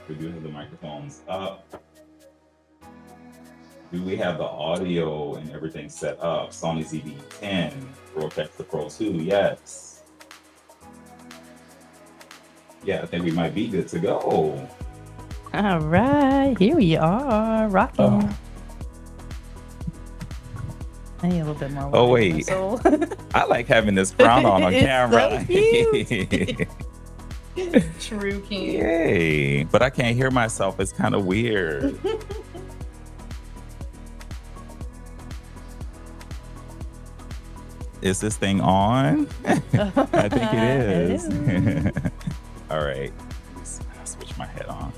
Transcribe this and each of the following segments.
We do have the microphones up. Do we have the audio and everything set up? Sony ZV-10, Rodecaster Pro 2, yes. Yeah, I think we might be good to go. All right, here we are, rocking. Oh, I need a little bit more oh wine in my wait. soul. I like having this crown on It's camera. so cute. True king. Yay. But I can't hear myself. It's kind of weird. Is this thing on? I think it is. All right. I'll switch my head on.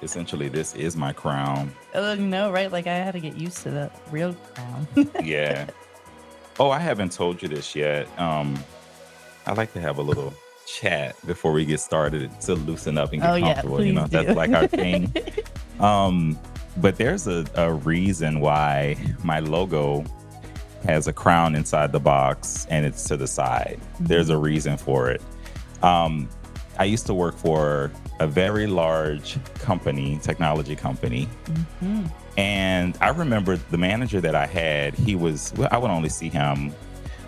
Essentially, this is my crown. No, right? Like I had to get used to the real crown. Yeah. Oh, I haven't told you this yet. I like to have a little chat before we get started to loosen up and get comfortable. You know, please do. that's like our thing. But there's a reason why my logo has a crown inside the box and it's to the side. There's a reason for it. I used to work for a very large company, technology company. And I remember the manager that I had, I would only see him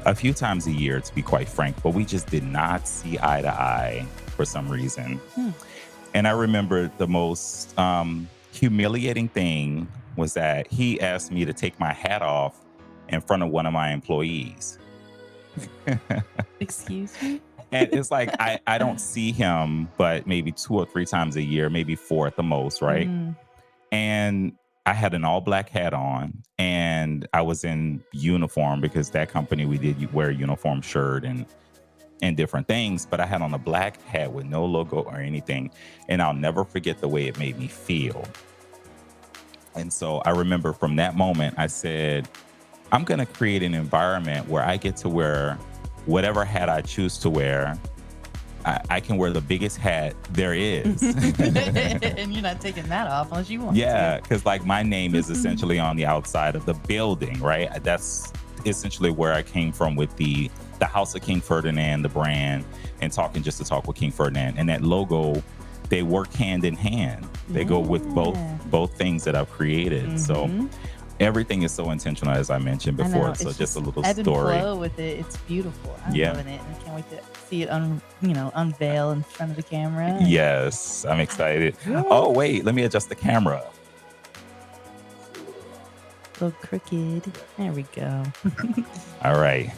a few times a year, to be quite frank, but we just did not see eye to eye for some reason. And I remember the most humiliating thing was that he asked me to take my hat off in front of one of my employees. Excuse me? And it's like, I don't see him, but maybe 2 or 3 times a year, maybe 4 at the most, right? And I had an all black hat on and I was in uniform because that company, we did wear a uniform shirt and different things, but I had on a black hat with no logo or anything. And I'll never forget the way it made me feel. And so I remember from that moment, I said, I'm going to create an environment where I get to wear whatever hat I choose to wear. I can wear the biggest hat there is. And you're not taking that off unless you want Yeah, because like my name is essentially on the outside of the building, right? That's essentially where I came from with the House of KingFerdinand, the brand, and Talking Just to Talk with King Ferdinand. And that logo, they work hand in hand. They go with both things that I've created. So everything is so intentional, as I mentioned before. So just a little story. Flow with it. It's beautiful. I'm loving it. I can't wait to see it unveil in front of the camera. Yes, I'm excited. Oh, wait, let me adjust the camera. A little crooked. There we go. All right.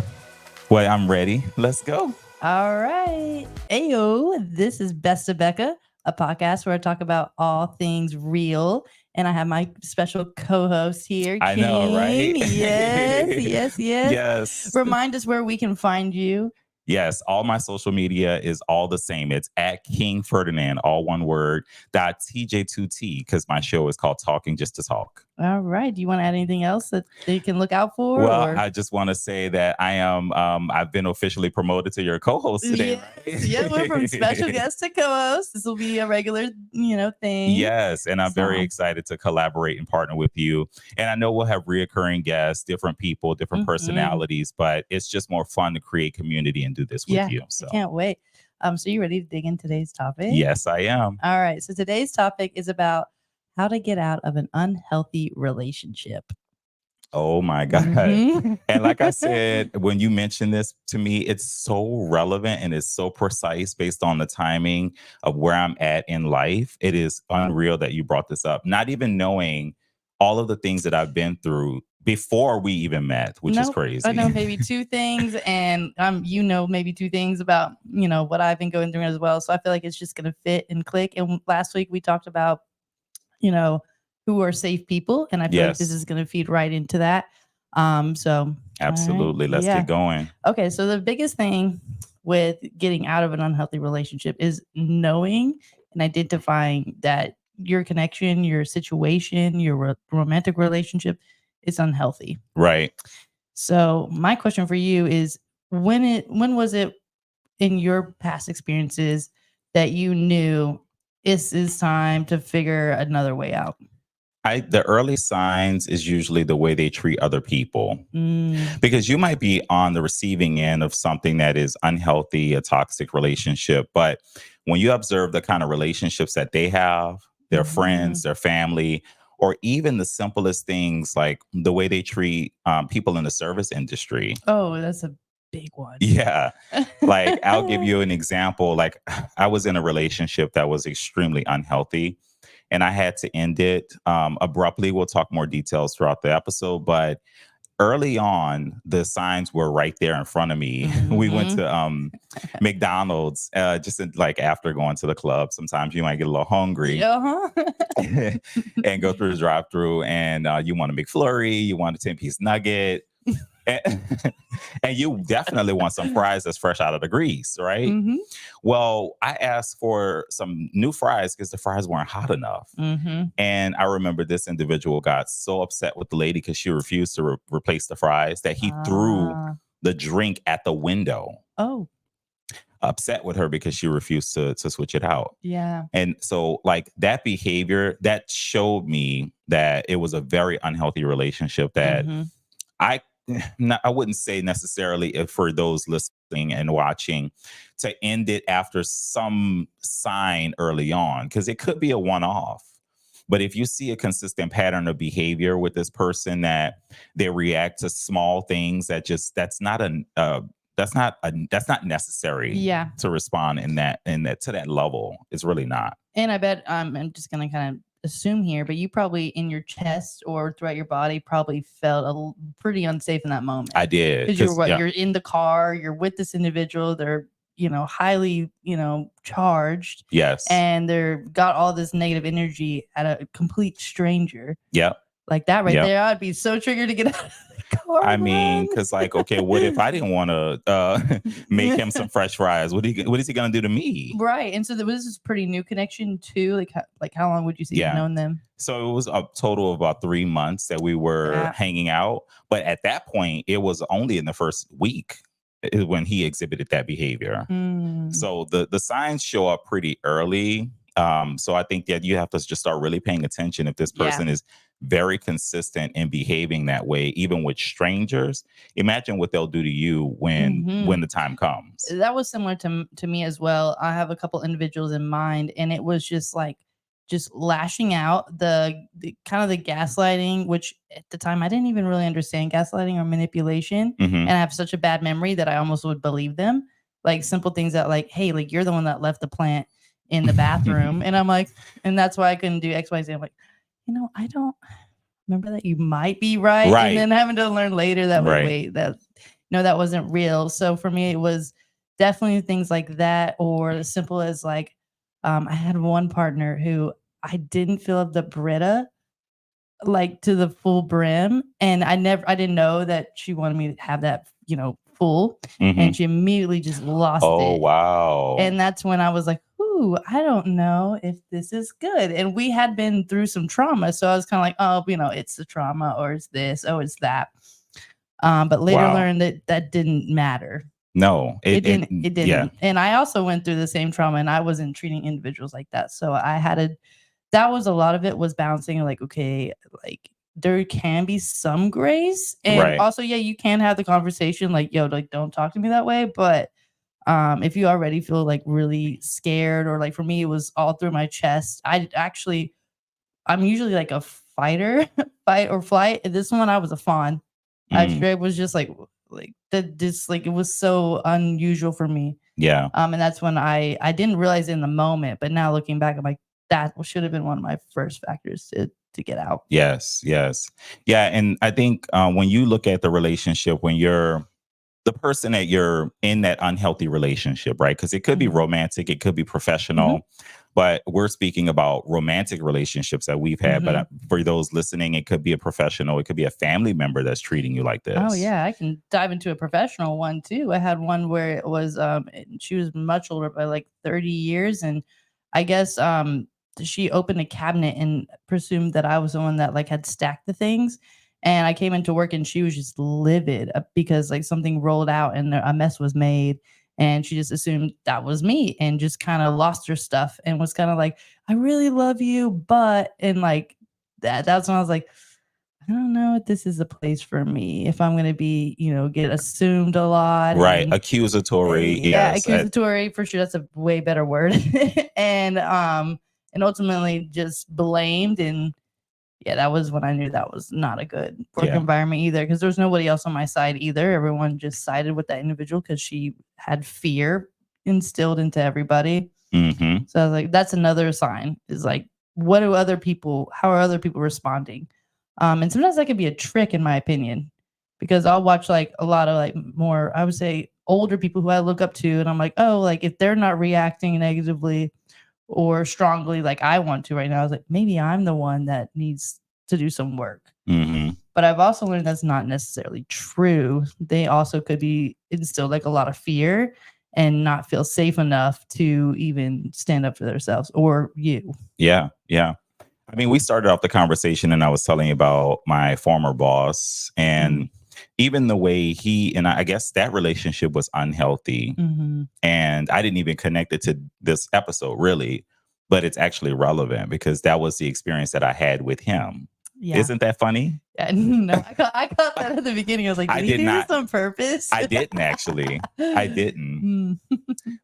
Well, I'm ready. Let's go. All right. Ayo, this is Best of Becca, a podcast where I talk about all things real. And I have my special co-host here, I know, right? Yes. Yes. Remind us where we can find you. Yes, all my social media is all the same. It's at King Ferdinand, all one word, .tj2t, because my show is called Talking Just to Talk. All right. Do you want to add anything else that they can look out for? Well, I just want to say that I am, I've been officially promoted to your co-host today. Yes, yeah, we're from special guest to co-host. This will be a regular, thing. Yes, and I'm very excited to collaborate and partner with you. And I know we'll have reoccurring guests, different people, different personalities, but it's just more fun to create community and do this with you. So I can't wait. So you ready to dig in today's topic? Yes, I am. All right. So today's topic is about how to get out of an unhealthy relationship. Oh my God. And like I said, when you mentioned this to me, it's so relevant and it's so precise based on the timing of where I'm at in life. It is unreal that you brought this up, not even knowing all of the things that I've been through before we even met, which is crazy. I know maybe 2 things, and maybe 2 things about what I've been going through as well. So I feel like it's just gonna fit and click. And last week we talked about who are safe people, and I feel like this is gonna feed right into that. So absolutely, let's get going. Okay, so the biggest thing with getting out of an unhealthy relationship is knowing and identifying that your connection, your situation, your romantic relationship is unhealthy. Right. So my question for you is, when was it in your past experiences that you knew this is time to figure another way out? The early signs is usually the way they treat other people. Mm. Because you might be on the receiving end of something that is unhealthy, a toxic relationship. But when you observe the kind of relationships that they have, their Mhm. friends, their family, or even the simplest things like the way they treat people in the service industry. Oh, that's a big one. Yeah. Like, I'll give you an example. Like, I was in a relationship that was extremely unhealthy and I had to end it abruptly. We'll talk more details throughout the episode. But early on, the signs were right there in front of me. We went Mhm. to McDonald's just like after going to the club. Sometimes you might get a little hungry Uh-huh. and go through the drive through and you want a McFlurry, you want a 10-piece nugget. And, and you definitely want some fries that's fresh out of the grease, right? Mhm. Well, I asked for some new fries because the fries weren't hot enough. Mhm. And I remember this individual got so upset with the lady because she refused to replace the fries that he threw Ah. the drink at the window, Oh, upset with her because she refused to switch it out. yeah. And so, like, that behavior that showed me that it was a very unhealthy relationship that Mhm. I I wouldn't say necessarily if for those listening and watching to end it after some sign early on because it could be a one off. But if you see a consistent pattern of behavior with this person that they react to small things that just that's not necessary Yeah. to respond in that to that level. It's really not. And I bet I'm just gonna kind of assume here, but you probably in your chest or throughout your body probably felt pretty unsafe in that moment I did because you're because what yeah, you're in the car, you're with this individual, they're highly charged, yes, and they're got all this negative energy at a complete stranger yep, like that right yep. there. I'd be so triggered to get out of the car, I mean, run. because like, okay, what if I didn't want to make him some fresh fries? What is he gonna do to me? Right, and so this is pretty new connection too. Like how long would you say you've Yeah. known them? So it was a total of about 3 months that we were Yeah. hanging out. But at that point, it was only in the first week when he exhibited that behavior. Mm, So the signs show up pretty early. So I think that you have to just start really paying attention if this yeah. person is very consistent in behaving that way, even with strangers. Imagine what they'll do to you Hmm. when the time comes. That was similar to me as well. I have a couple individuals in mind, and it was just like just lashing out the kind of the gaslighting, which at the time I didn't even really understand gaslighting or manipulation, Hmm. and I have such a bad memory that I almost would believe them. Like simple things that like, hey, like you're the one that left the plant in the bathroom, and I'm like, and that's why I couldn't do X, Y, Z. I'm like, I don't remember that you might be right, and Right. then having to learn later that like, Right. wait, that no, that wasn't real. So for me, it was definitely things like that, or as simple as like, I had one partner who I didn't fill up the Brita like to the full brim, and I didn't know that she wanted me to have that, full, and Hmm. she immediately just lost Oh it, wow. and that's when I was like, "Ooh, I don't know if this is good." And we had been through some trauma, so I was kind of like, "Oh, it's the trauma, or it's this, oh, it's that." But later Wow. learned that that didn't matter. No, It it didn't. It yeah. didn't. And I also went through the same trauma, and I wasn't treating individuals like that. So I had to. That was a lot of it was balancing. Like, okay, like there can be some grace, and Right. also, yeah, you can have the conversation. Like, yo, like don't talk to me that way, but if you already feel like really scared, or like for me it was all through my chest. I'm usually like a fighter, fight or flight, and this one I was a fawn. I Mm, straight was just like that, just like it was so unusual for me. yeah. And that's when I didn't realize it in the moment, but now looking back I'm like, that should have been one of my first factors to get out. Yes, yes. Yeah, and I think, when you look at the relationship, when you're the person that you're in that unhealthy relationship, right? Because it could be Mhm. romantic, it could be Mhm. professional, but we're speaking about romantic relationships that we've had. But Mhm. for those listening, it could be a professional, it could be a family member that's treating you like Oh this. yeah, I can dive into a professional one too. I had one where it was she was much older by like 30 years, and I guess she opened a cabinet and presumed that I was the one that like had stacked the things. And I came into work and she was just livid because like something rolled out and a mess was made, and she just assumed that was me and just kind of lost her stuff and was kind of like, I really love you, but and like that's when I was like, I don't know if this is a place for me. If I'm going to be, get assumed a lot. Right. Accusatory. Yeah, Yes. accusatory for sure. That's a way better word. And ultimately just blamed. And yeah, that was when I knew that was not a good work environment either, because there's nobody else on my side either. Everyone just sided with that individual because she had fear instilled into everybody. Mm-hmm. So I was like, that's another sign, is like, how are other people responding? And sometimes that could be a trick, in my opinion, because I'll watch like a lot of like more, I would say, older people who I look up to, and I'm like, oh, like if they're not reacting negatively or strongly like I want to right now, I was like, maybe I'm the one that needs to do some work. Mm-hmm. But I've also learned that's not necessarily true. They also could be instilled like a lot of fear and not feel safe enough to even stand up for themselves or you. Yeah. Yeah. I mean, we started off the conversation and I was telling you about my former boss, and even the way he and I guess that relationship was unhealthy. Mm-hmm. And I didn't even connect it to this episode really, but it's actually relevant because that was the experience that I had with him. Yeah. Isn't that funny? Yeah, no, I caught that at the beginning. I was like, did he do this on purpose? I didn't actually. I didn't.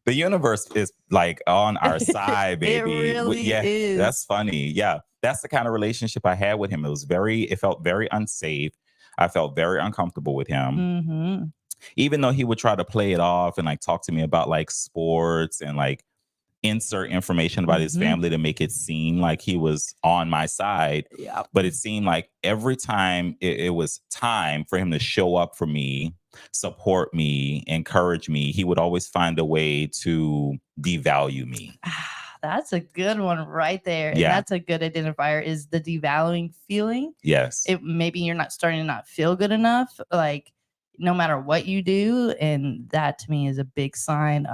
The universe is like on our side, baby. It really is. That's funny. Yeah. That's the kind of relationship I had with him. It felt very unsafe. I felt very uncomfortable with him. Mm-hmm. Even though he would try to play it off and like talk to me about like sports and like insert information about his family to make it seem like he was on my side. Yeah. But it seemed like every time it was time for him to show up for me, support me, encourage me, he would always find a way to devalue me. That's a good one right there. And that's a good identifier, is the devaluing feeling. Yes. Maybe you're not starting to not feel good enough, like no matter what you do. And that to me is a big sign.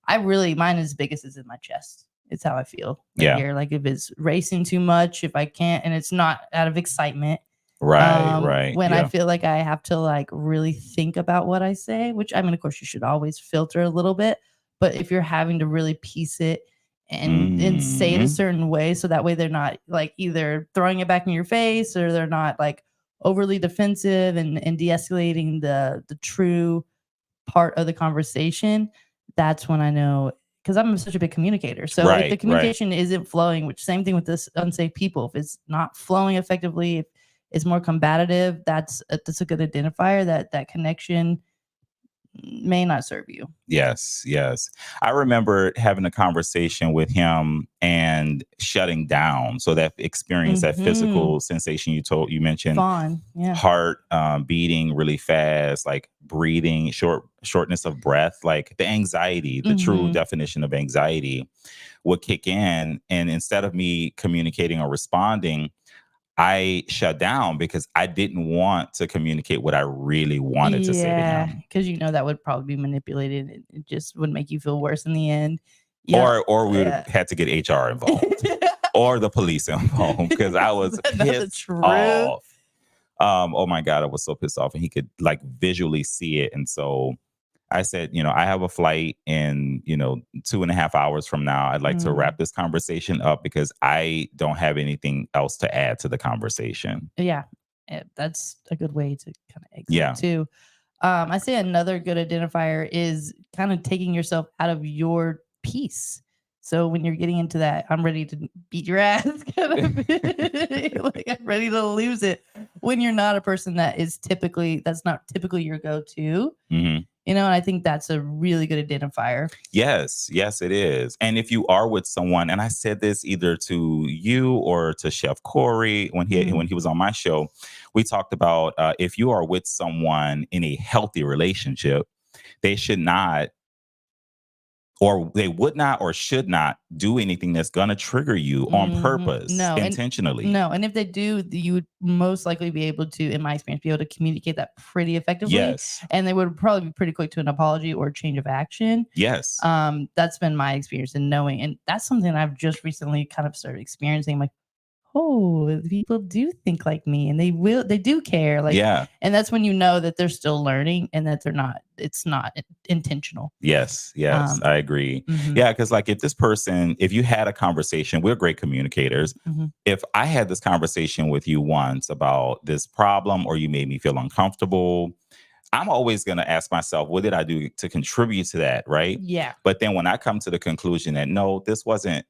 Mine is biggest is in my chest. It's how I feel right here. Like if it's racing too much, if I can't, and it's not out of excitement. Right. When I feel like I have to like really think about what I say, which I mean, of course you should always filter a little bit, but if you're having to really piece it and say it a certain way, so that way they're not like either throwing it back in your face or they're not like overly defensive and de-escalating the true part of the conversation, that's when I know, because I'm such a big communicator. So if the communication isn't flowing, which same thing with this unsafe people, if it's not flowing effectively, if it's more combative, that's a good identifier that connection may not serve you. Yes. I remember having a conversation with him and shutting down. So that experience, that physical sensation you mentioned, fawn, heart beating really fast, like breathing, shortness of breath, like the anxiety, the true definition of anxiety would kick in. And instead of me communicating or responding, I shut down because I didn't want to communicate what I really wanted to say to him. Because that would probably be manipulated. It just would make you feel worse in the end. Or we would have had to get HR involved or the police involved, because I was pissed off. Oh my God, I was so pissed off, and he could like visually see it. And so I said, I have a flight in, 2.5 hours from now. I'd like to wrap this conversation up because I don't have anything else to add to the conversation. Yeah, that's a good way to kind of exit too. I say another good identifier is kind of taking yourself out of your piece. So when you're getting into that, I'm ready to beat your ass, kind of like I'm ready to lose it. When you're not a person that's not typically your go-to. And I think that's a really good identifier. Yes, it is. And if you are with someone, and I said this either to you or to Chef Corey when he was on my show, we talked about if you are with someone in a healthy relationship, they should not, or they would not or should not do anything that's going to trigger you on purpose, intentionally. And if they do, you would most likely be able to, in my experience, be able to communicate that pretty effectively. Yes. And they would probably be pretty quick to an apology or change of action. Yes. That's been my experience in knowing. And that's something I've just recently kind of started experiencing. Like, oh, people do think like me, and they do care. Like, Yeah. and that's when you know that they're still learning and that it's not intentional. Yes, yes, Um, I agree. mhm, Yeah, because like if you had a conversation, we're great communicators. mhm. If I had this conversation with you once about this problem or you made me feel uncomfortable, I'm always going to ask myself, what did I do to contribute to that? Right. Yeah. But then when I come to the conclusion that no, this wasn't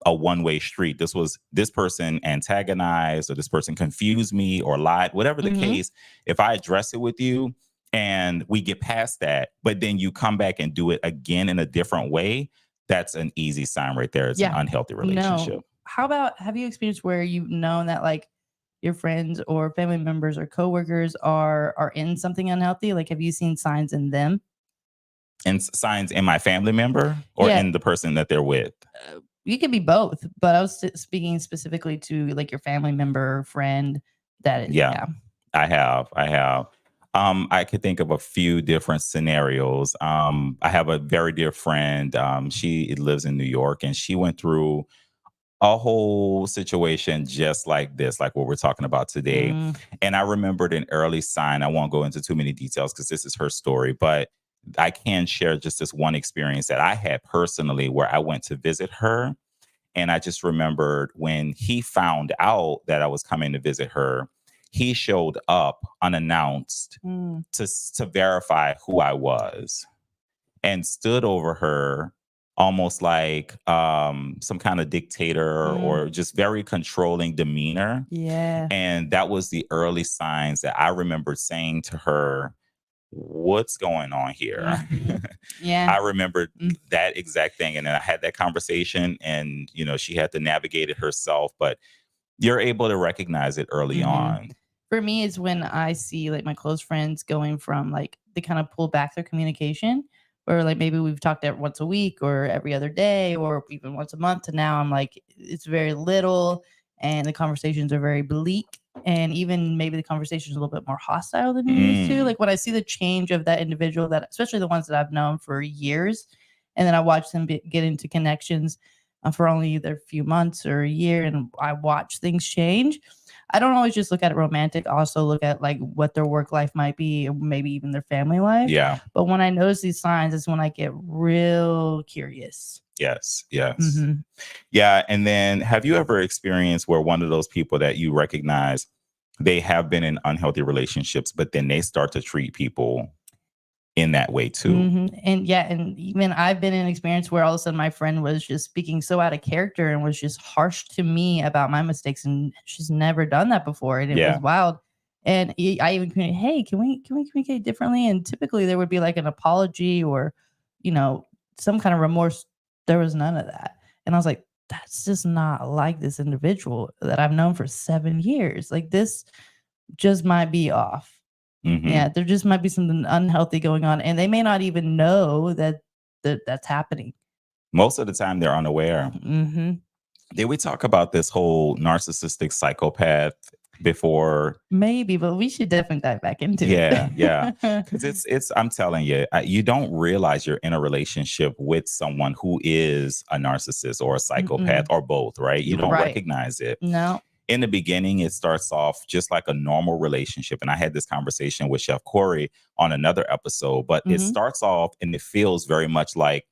a one-way street, this was this person antagonized or this person confused me or lied, whatever the Mhm. case, if I address it with you and we get past that, but then you come back and do it again in a different way, that's an easy sign right there. It's an Yeah. unhealthy relationship. No. How about, have you experienced where you've known that like your friends or family members or coworkers are in something unhealthy? Like, have you seen signs in them? And signs in my family member or Yeah. in the person that they're with. You can be both, but I was speaking specifically to like your family member or friend Yeah. yeah. I have. I could think of a few different scenarios. I have a very dear friend. She lives in New York, and she went through a whole situation just like this, like what we're talking about today. Mm, And I remembered an early sign. I won't go into too many details because this is her story, but I can share just this one experience that I had personally where I went to visit her. And I just remembered when he found out that I was coming to visit her, he showed up unannounced mm, to verify who I was and stood over her almost like some kind of dictator mm, or just very controlling demeanor. yeah. And that was the early signs that I remember saying to her, what's going on here? Mhm. Yeah. I remember Mm, that exact thing. And then I had that conversation and, she had to navigate it herself, but you're able to recognize it early mhm. on. For me, it's when I see like my close friends going from like they kind of pull back their communication, or like maybe we've talked once a week or every other day or even once a month, to now I'm like it's very little and the conversations are very bleak, and even maybe the conversation is a little bit more hostile than you used to. Mm, Like when I see the change of that individual, that especially the ones that I've known for years, and then I watch them get into connections for only either a few months or a year, and I watch things change. I don't always just look at it romantic. I also look at like what their work life might be, or maybe even their family life. yeah. But when I notice these signs, is when I get real curious. Yes. Yes. Hmm. Yeah. And then have you ever experienced where one of those people that you recognize, they have been in unhealthy relationships, but then they start to treat people in that way too? And yeah, and even I've been in an experience where all of a sudden my friend was just speaking so out of character and was just harsh to me about my mistakes, and she's never done that before, and it was Yeah. wild. And I even communicated, hey, can we communicate differently? And typically there would be like an apology or, you know, some kind of remorse. There was none of that, and I was like, that's just not like this individual that I've known for 7 years. Like this just might be off. Hmm. Yeah, there just might be something unhealthy going on, and they may not even know that's happening. Most of the time, they're unaware. Mhm. Did we talk about this whole narcissistic psychopath before? Maybe, but we should definitely dive back into Yeah, yeah. it. Because it's. I'm telling you, you don't realize you're in a relationship with someone who is a narcissist or a psychopath Mm-mm. or both, right? You You're don't right. recognize it. No. In the beginning, it starts off just like a normal relationship. And I had this conversation with Chef Corey on another episode, but it Mhm. starts off and it feels very much like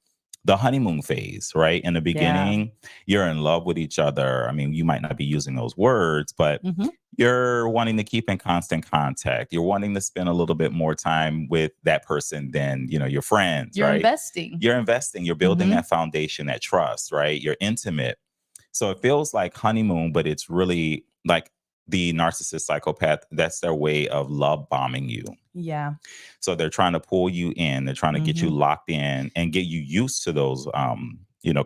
the honeymoon phase, right? In the Yeah. beginning, you're in love with each other. I mean, you might not be using those words, but Mhm. you're wanting to keep in constant contact. You're wanting to spend a little bit more time with that person than, your friends, You're right? investing. You're investing, you're building Mhm. that foundation, that trust, right? You're intimate. So it feels like honeymoon, but it's really like the narcissist psychopath, that's their way of love bombing you. Yeah. So they're trying to pull you in, they're trying to get you Mhm. locked in and get you used to those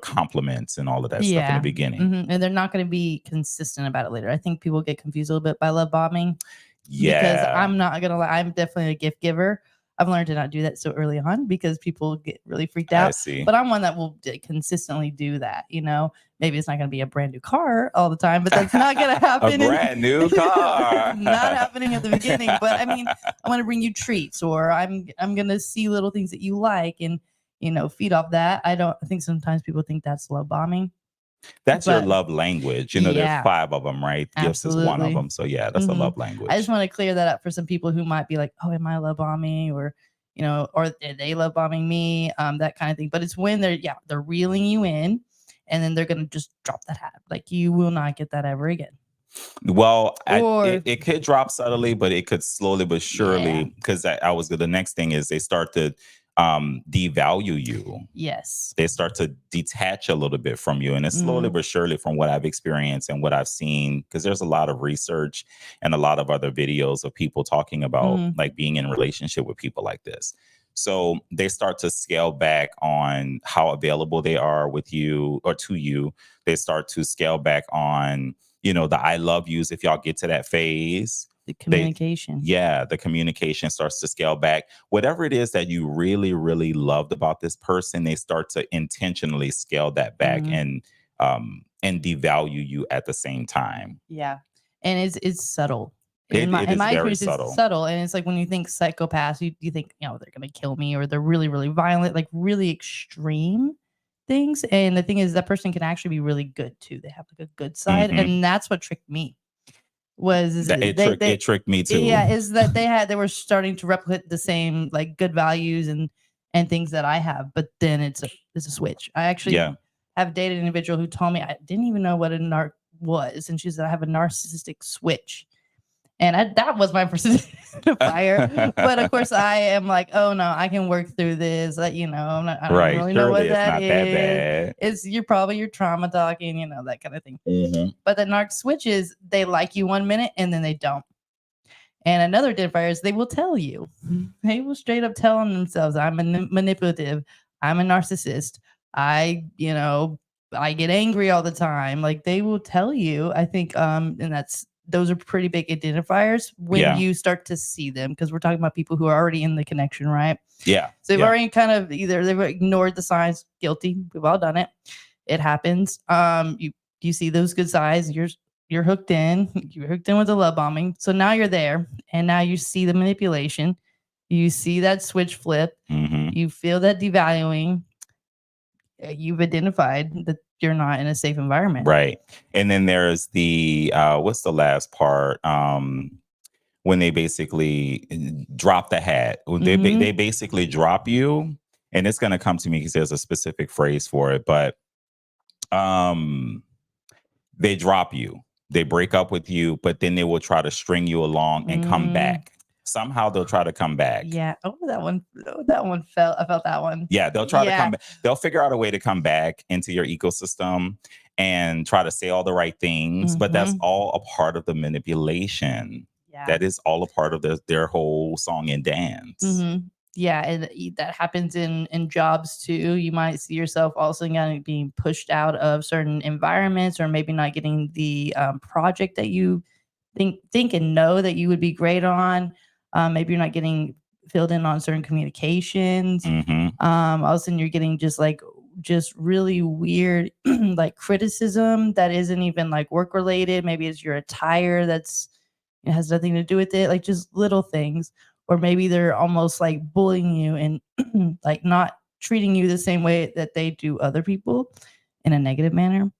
compliments and all of that stuff in the Yeah. beginning. Mhm, and they're not gonna be consistent about it later. I think people get confused a little bit by love bombing. Because Yeah, I'm not gonna lie, I'm definitely a gift giver. I've learned to not do that so early on because people get really freaked I out. see. But I'm one that will consistently do that. Maybe it's not gonna be a brand new car all the time, but that's not gonna A happen. brand new car. Not happening at the beginning. But I mean, I want to bring you treats, or I'm gonna see little things that you like, and feed off that. I think sometimes people think that's love bombing. That's your But love language. There's yeah, 5 of them, right? Gifts is one of absolutely. them. So yeah, that's a love I just language. want to clear that up for some people who might be like, "Oh, am I love bombing?" or or are they love bombing me? That kind of thing. But it's when they're reeling you in, and then they're gonna just drop that hat. Like you will not get that ever again. Well, Or it could drop subtly, but it could slowly but yeah, surely, because I was the next thing is they start to devalue you. yes, They start to detach a little bit from you. And it's slowly hmm but surely from what I've experienced and what I've seen, because there's a lot of research and a lot of other videos of people talking about hmm like being in a relationship with people like this. So they start to scale back on how available they are with you or to you. They start to scale back on, the I love yous if y'all get to that phase. the They communication. Yeah, the communication starts to scale back. Whatever it is that you really, really loved about this person, they start to intentionally scale that back hmm and devalue you at the same time. Yeah, and it's subtle. It In is my very experience, it's subtle. subtle, and it's like when you think psychopaths, you think they're gonna kill me or they're really really violent, like really extreme things. And the thing is, that person can actually be really good too. They have like a good side, Hmm. and that's what tricked me. Was is That it- it tricked me too. yeah, is that they were starting to replicate the same like good values and things that I have, but then it's a switch. I actually Yeah. have dated an individual who told me I didn't even know what a narc was, and she said I have a narcissistic switch, and that was my first identifier. But of course, I am like, oh no, I can work through this. I don't Right. really know Surely what it's that not that is. bad. It's you're probably your trauma talking, that kind of thing. Hmm. But the narc switches, they like you 1 minute and then they don't. And another identifier is they will tell you. They will straight up tell on themselves, I'm manipulative. I'm a narcissist. I get angry all the time. Like they will tell you, I think, and those are pretty big identifiers when Yeah. you start to see them, because we're talking about people who are already in the connection, right? Yeah. So they've Yeah. already kind of either they've ignored the signs, guilty. We've all done it. It happens. You see those good signs, you're hooked in. You're hooked in with the love bombing. So now you're there, and now you see the manipulation. You see that switch flip. Hmm. You feel that devaluing. You've identified that you're not in a safe environment. Right. And then there's the what's the last part? When they basically drop the hat. When they Hmm basically drop you, and it's gonna come to me because there's a specific phrase for it, but um they drop you. They break up with you, but then they will try to string you along and come Mm, back. Somehow they'll try to come back. yeah. Oh, that one. Oh, that one felt. I felt that one. Yeah, they'll try to come Yeah. back. They'll figure out a way to come back into your ecosystem and try to say all the right things, but that's hmm all a part of the manipulation. Yeah. That is all a part of their whole song and dance. hmm Yeah, and that happens in jobs too. You might see yourself also being pushed out of certain environments, or maybe not getting the project that you think and know that you would be great on. Maybe you're not getting filled in on certain communications. Hmm. All of a sudden, you're getting just really weird like criticism that isn't even like work related. Maybe it's your attire it has nothing to do with it, like just little things. Or maybe they're almost like bullying you and like not treating you the same way that they do other people in a negative manner.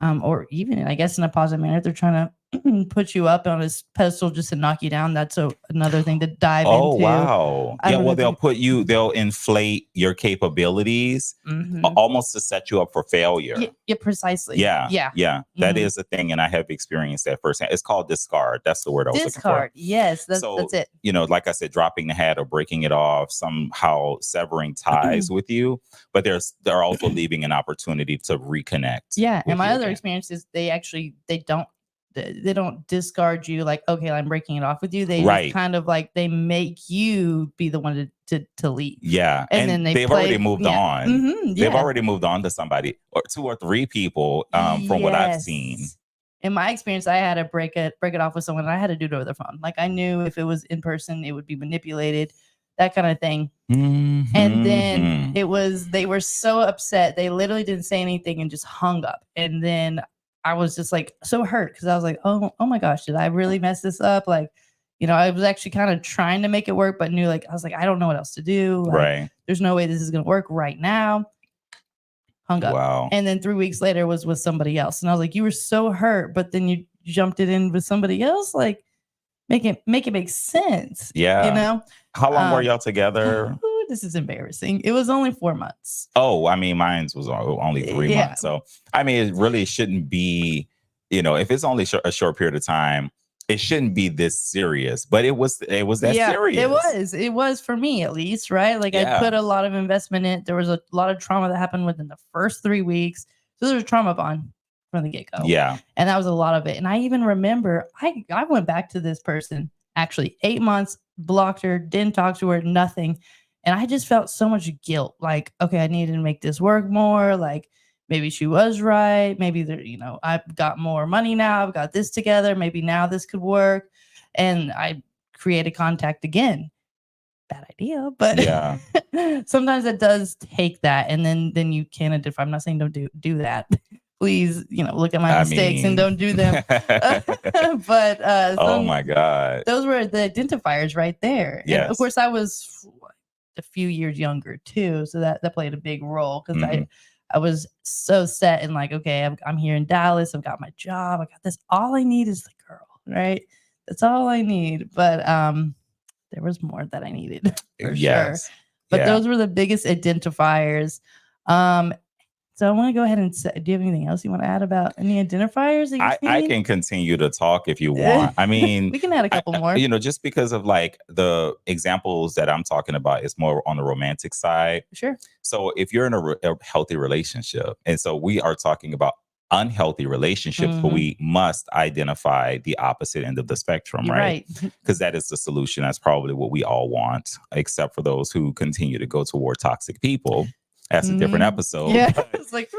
Or even I guess in a positive manner, they're trying to put you up on this pedestal just to knock you down. That's another thing to dive Oh, into. wow. I Yeah, don't know well, if you. they'll inflate your capabilities Mhm. almost to set you up for Yeah, failure. yeah, precisely. Yeah, Yeah. yeah, that Mhm. is a thing, and I have experienced that firsthand. It's called discard. That's the word I was looking for. Discard. Yes, that's So, it. like I said, dropping the hat or breaking it off, somehow severing ties with you, but they're also leaving an opportunity to reconnect Yeah, and with my you other again. experience is they don't discard you like, okay, I'm breaking it off with you. They just Right. kind of like they make you be the one to leave. Yeah, And and then they they've already play moved yeah. on. They've Yeah. already moved on to somebody or 2 or 3 people, from what I've seen. Yes. In my experience, I had to break it off with someone, and I had to do it over the phone. Like I knew if it was in person, it would be manipulated, that kind of thing. And then Mhm. they were so upset. They literally didn't say anything and just hung up. And then I was just like so hurt because I was like, oh my gosh, did I really mess this up? Like, I was actually kind of trying to make it work, but knew like I was like, I don't know what else to do. Like, Right. there's no way this is gonna work right now. hung up. Wow. And then 3 weeks later was with somebody else. And I was like, you were so hurt, but then you jumped it in with somebody else. Like, make it make sense. Yeah. You know? How long were y'all together? Ooh, this is embarrassing. It was only 4 months. Oh, I mean, mine was only 3 months. So, I mean, it really shouldn't be, if it's only a short period of time, it shouldn't be this serious, but it was that serious. It was for me, at least, right? Like, I put a lot of investment in it. There was a lot of trauma that happened within the first 3 weeks. So there was trauma bond from the get-go. Yeah. And that was a lot of it. And I even remember I went back to this person, actually 8 months, blocked her, didn't talk to her, nothing. And I just felt so much guilt. Like, okay, I needed to make this work more. Like, maybe she was right. Maybe there, I've got more money now. I've got this together. Maybe now this could work. And I created contact again. Bad idea, but yeah. Sometimes it does take that. And then you can identify. I'm not saying don't do that. Please, look at my mistakes and don't do them. But oh my God. Those were the identifiers right there. Yes. And of course, I was a few years younger too. So that played a big role because I was so set and like, okay, I'm here in Dallas. I've got my job. I got this. All I need is the girl, right? That's all I need. But there was more that I needed for sure. But those were the biggest identifiers. So I want to go ahead and say, do you have anything else you want to add about any identifiers? That I can continue to talk if you want. I mean, we can add a couple more. Just because of like the examples that I'm talking about is more on the romantic side. Sure. So if you're in a healthy relationship, and so we are talking about unhealthy relationships, but we must identify the opposite end of the spectrum, right? Because that is the solution. That's probably what we all want, except for those who continue to go toward toxic people. That's a different episode. Yeah, it's like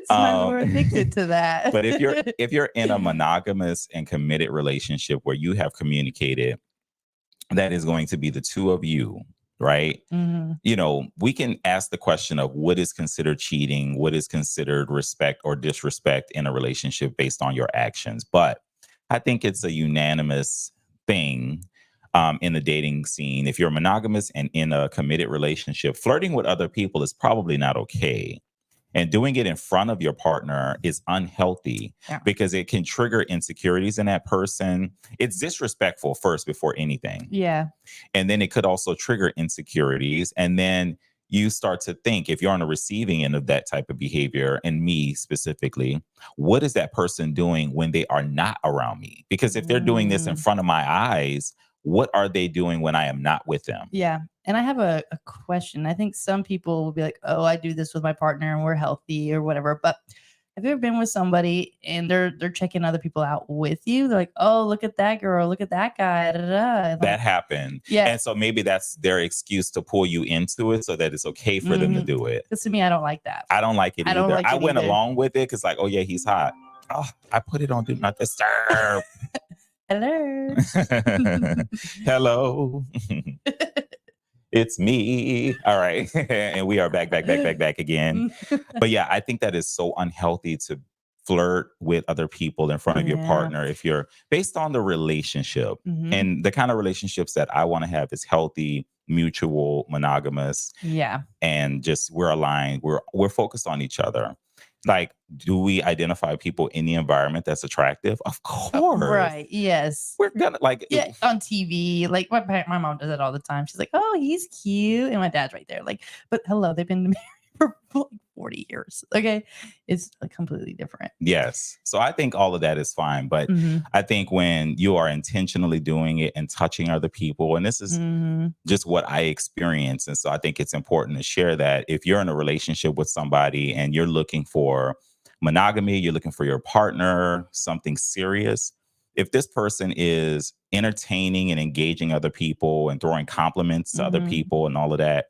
sometimes we're addicted to that. But if you're in a monogamous and committed relationship where you have communicated that is going to be the two of you, right? We can ask the question of what is considered cheating, what is considered respect or disrespect in a relationship based on your actions. But I think it's a unanimous thing. In the dating scene, if you're monogamous and in a committed relationship, flirting with other people is probably not okay. And doing it in front of your partner is unhealthy because it can trigger insecurities in that person. It's disrespectful first before anything. Yeah. And then it could also trigger insecurities. And then you start to think, if you're on the receiving end of that type of behavior, and me specifically, what is that person doing when they are not around me? Because if they're doing this in front of my eyes, what are they doing when I am not with them? Yeah. And I have a question. I think some people will be like, oh, I do this with my partner and we're healthy or whatever. But have you ever been with somebody and they're checking other people out with you? They're like, oh, look at that girl. Look at that guy. Da, da, da. That happened. Yeah. And so maybe that's their excuse to pull you into it so that it's okay for them to do it. Because to me, I don't like that. I don't like it either. I went along with it because like, oh, yeah, he's hot. Oh, I put it on Do Not Disturb. Hello. Hello. It's me. All right. And we are back again. But yeah, I think that is so unhealthy to flirt with other people in front of your partner if you're based on the relationship. And the kind of relationships that I want to have is healthy, mutual, monogamous. Yeah. And just we're aligned. We're focused on each other. Like, do we identify people in the environment that's attractive? Of course. Right. Yes. We're gonna on TV. Like my mom does it all the time. She's like, oh, he's cute. And my dad's right there. Like, but hello, they've been married for like 40 years. Okay. It's completely different. Yes. So I think all of that is fine. But I think when you are intentionally doing it and touching other people, and this is just what I experience. And so I think it's important to share that if you're in a relationship with somebody and you're looking for monogamy, you're looking for your partner, something serious. If this person is entertaining and engaging other people and throwing compliments to other people and all of that,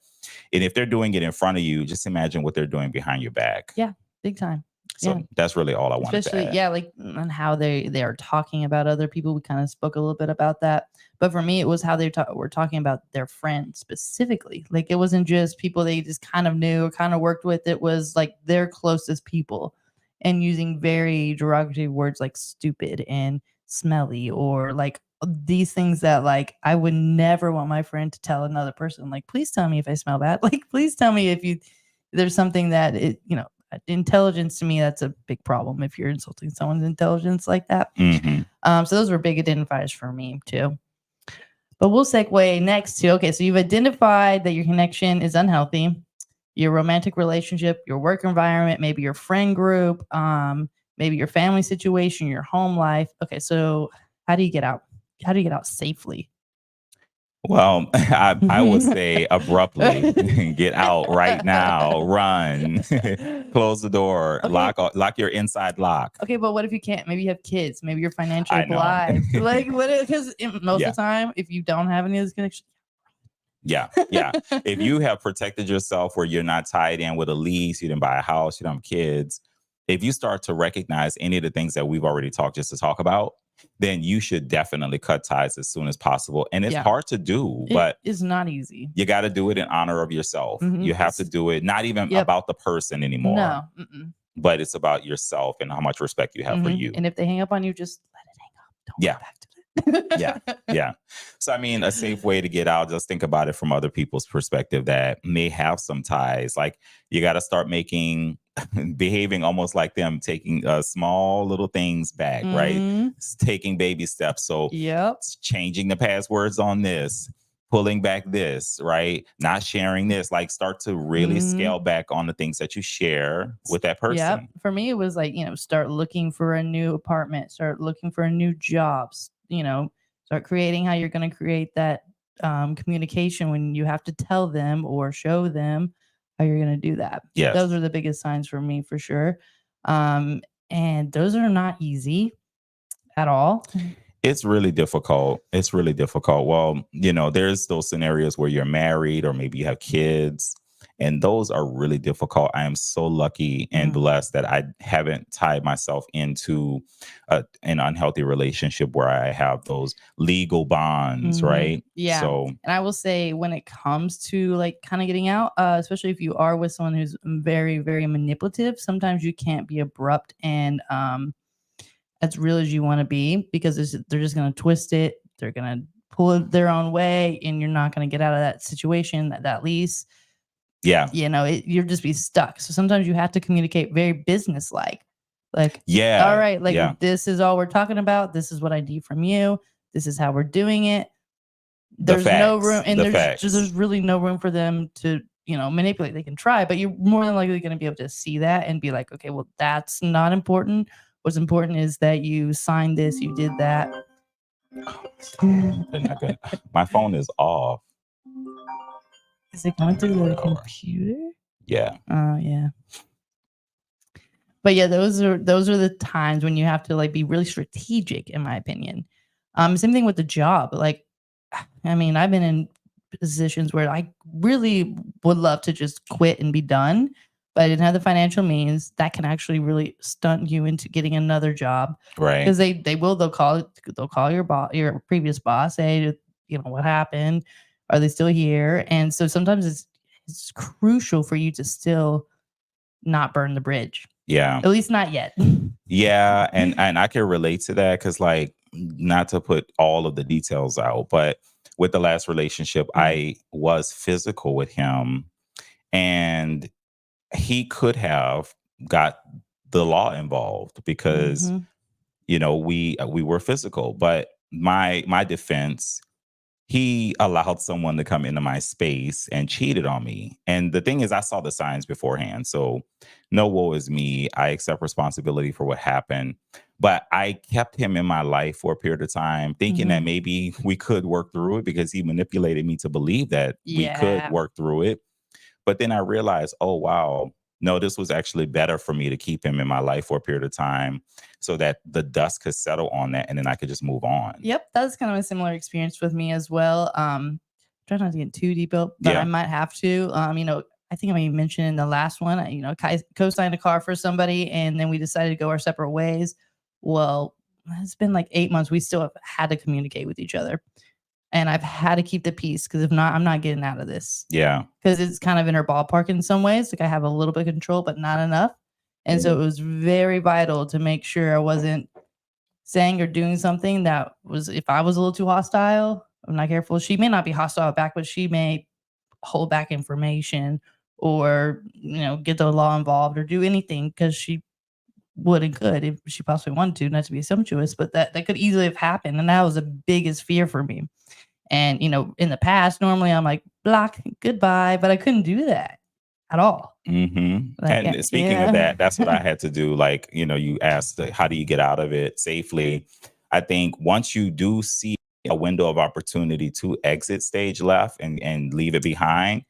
and if they're doing it in front of you, just imagine what they're doing behind your back. Yeah, big time. So that's really all I wanted to add. Yeah, like on how they are talking about other people. We kind of spoke a little bit about that. But for me, it was how they were talking about their friends specifically. Like, it wasn't just people they just kind of knew or kind of worked with. It was like their closest people, and using very derogatory words like stupid and smelly, or like these things that like I would never want my friend to tell another person. Like, please tell me if I smell bad. Like, please tell me if there's something that Intelligence, to me, that's a big problem if you're insulting someone's intelligence like that. Hmm. So those were big identifiers for me too. But we'll segue next to, okay, so you've identified that your connection is unhealthy, your romantic relationship, your work environment, maybe your friend group, maybe your family situation, your home life. Okay, so how do you get out? How do you get out safely? Well, I would say abruptly get out right now, run, close the door, Okay. lock your inside lock. Okay, but what if you can't? Maybe you have kids. Maybe you're financially I know. obliged. Like, what? Because most Yeah. of the time, if you don't have any of this connection, Yeah. Yeah. If you have protected yourself where you're not tied in with a lease, you didn't buy a house, you don't have kids, if you start to recognize any of the things that we've already talked just to talk about, then you should definitely cut ties as soon as possible. And it's Yeah. hard to do, it but is not easy. you got to do it in honor of yourself. You have to do it not even Yep. about the person anymore, No. but it's about yourself and how much respect you have for you. And if they hang up on you, just let it hang up. Don't Yeah. go back to it. Yeah. Yeah. So, I mean, a safe way to get out, just think about it from other people's perspective that may have some ties. Like, you got to start behaving almost like them, taking small little things back, right? Taking baby steps. So, Yep. changing the passwords on this, pulling back this, right? Not sharing this. Like, start to really scale back on the things that you share with that person. Yep. For me, it was like, start looking for a new apartment, start looking for a new jobs, start creating how you're going to create that communication when you have to tell them or show them how you're going to do that. Yes. Those are the biggest signs for me, for sure. And those are not easy at all. It's really difficult. It's really difficult. Well, there's those scenarios where you're married or maybe you have kids, and those are really difficult. I am so lucky and blessed that I haven't tied myself into an unhealthy relationship where I have those legal bonds, right? Yeah. So, and I will say, when it comes to like kind of getting out, especially if you are with someone who's very, very manipulative, sometimes you can't be abrupt and as real as you want to be, because they're just going to twist it. They're going to pull it their own way, and you're not going to get out of that situation, that lease. yeah. You'll just be stuck. So sometimes you have to communicate very business-like. Like, Yeah. all right, like, yeah. this is all we're talking about. This is what I need from you. This is how we're doing it. There's no room, and there's really no room for them to manipulate. They can try, but you're more than likely going to be able to see that and be like, okay, well, that's not important. What's important is that you signed this, you did that. My phone is off. Is it going through the computer? Yeah. Yeah. But yeah, those are the times when you have to like be really strategic, in my opinion. Same thing with the job. Like, I mean, I've been in positions where I really would love to just quit and be done, but I didn't have the financial means. That can actually really stunt you into getting another job, Right. because they'll call your boss, your previous boss, say, what happened? Are they still here? And so sometimes it's crucial for you to still not burn the bridge. Yeah. At least not yet. Yeah, and I can relate to that because, like, not to put all of the details out, but with the last relationship, I was physical with him, and he could have got the law involved because we were physical. But my defense, he allowed someone to come into my space and cheated on me. And the thing is, I saw the signs beforehand. So, no woe is me. I accept responsibility for what happened. But I kept him in my life for a period of time, thinking that maybe we could work through it because he manipulated me to believe that we could work through it. But then I realized, oh, wow, no, this was actually better for me to keep him in my life for a period of time so that the dust could settle on that and then I could just move on. Yep, that's kind of a similar experience with me as well. Try not to get too deep, but I might have to. I think I mentioned in the last one, co-signed a car for somebody, and then we decided to go our separate ways. Well, it's been like 8 months. We still have had to communicate with each other. And I've had to keep the peace, because if not, I'm not getting out of this. Yeah. Because it's kind of in her ballpark in some ways. Like, I have a little bit of control, but not enough. And so it was very vital to make sure I wasn't saying or doing something that was, if I was a little too hostile, I'm not careful. She may not be hostile back, but she may hold back information or get the law involved or do anything, because she would and could if she possibly wanted to, not to be sumptuous, but that could easily have happened. And that was the biggest fear for me. And in the past, normally I'm like, block, goodbye, but I couldn't do that at all. Like, And speaking of yeah. that, that's what I had to do. Like, you asked, how do you get out of it safely? I think once you do see a window of opportunity to exit stage left and leave it behind,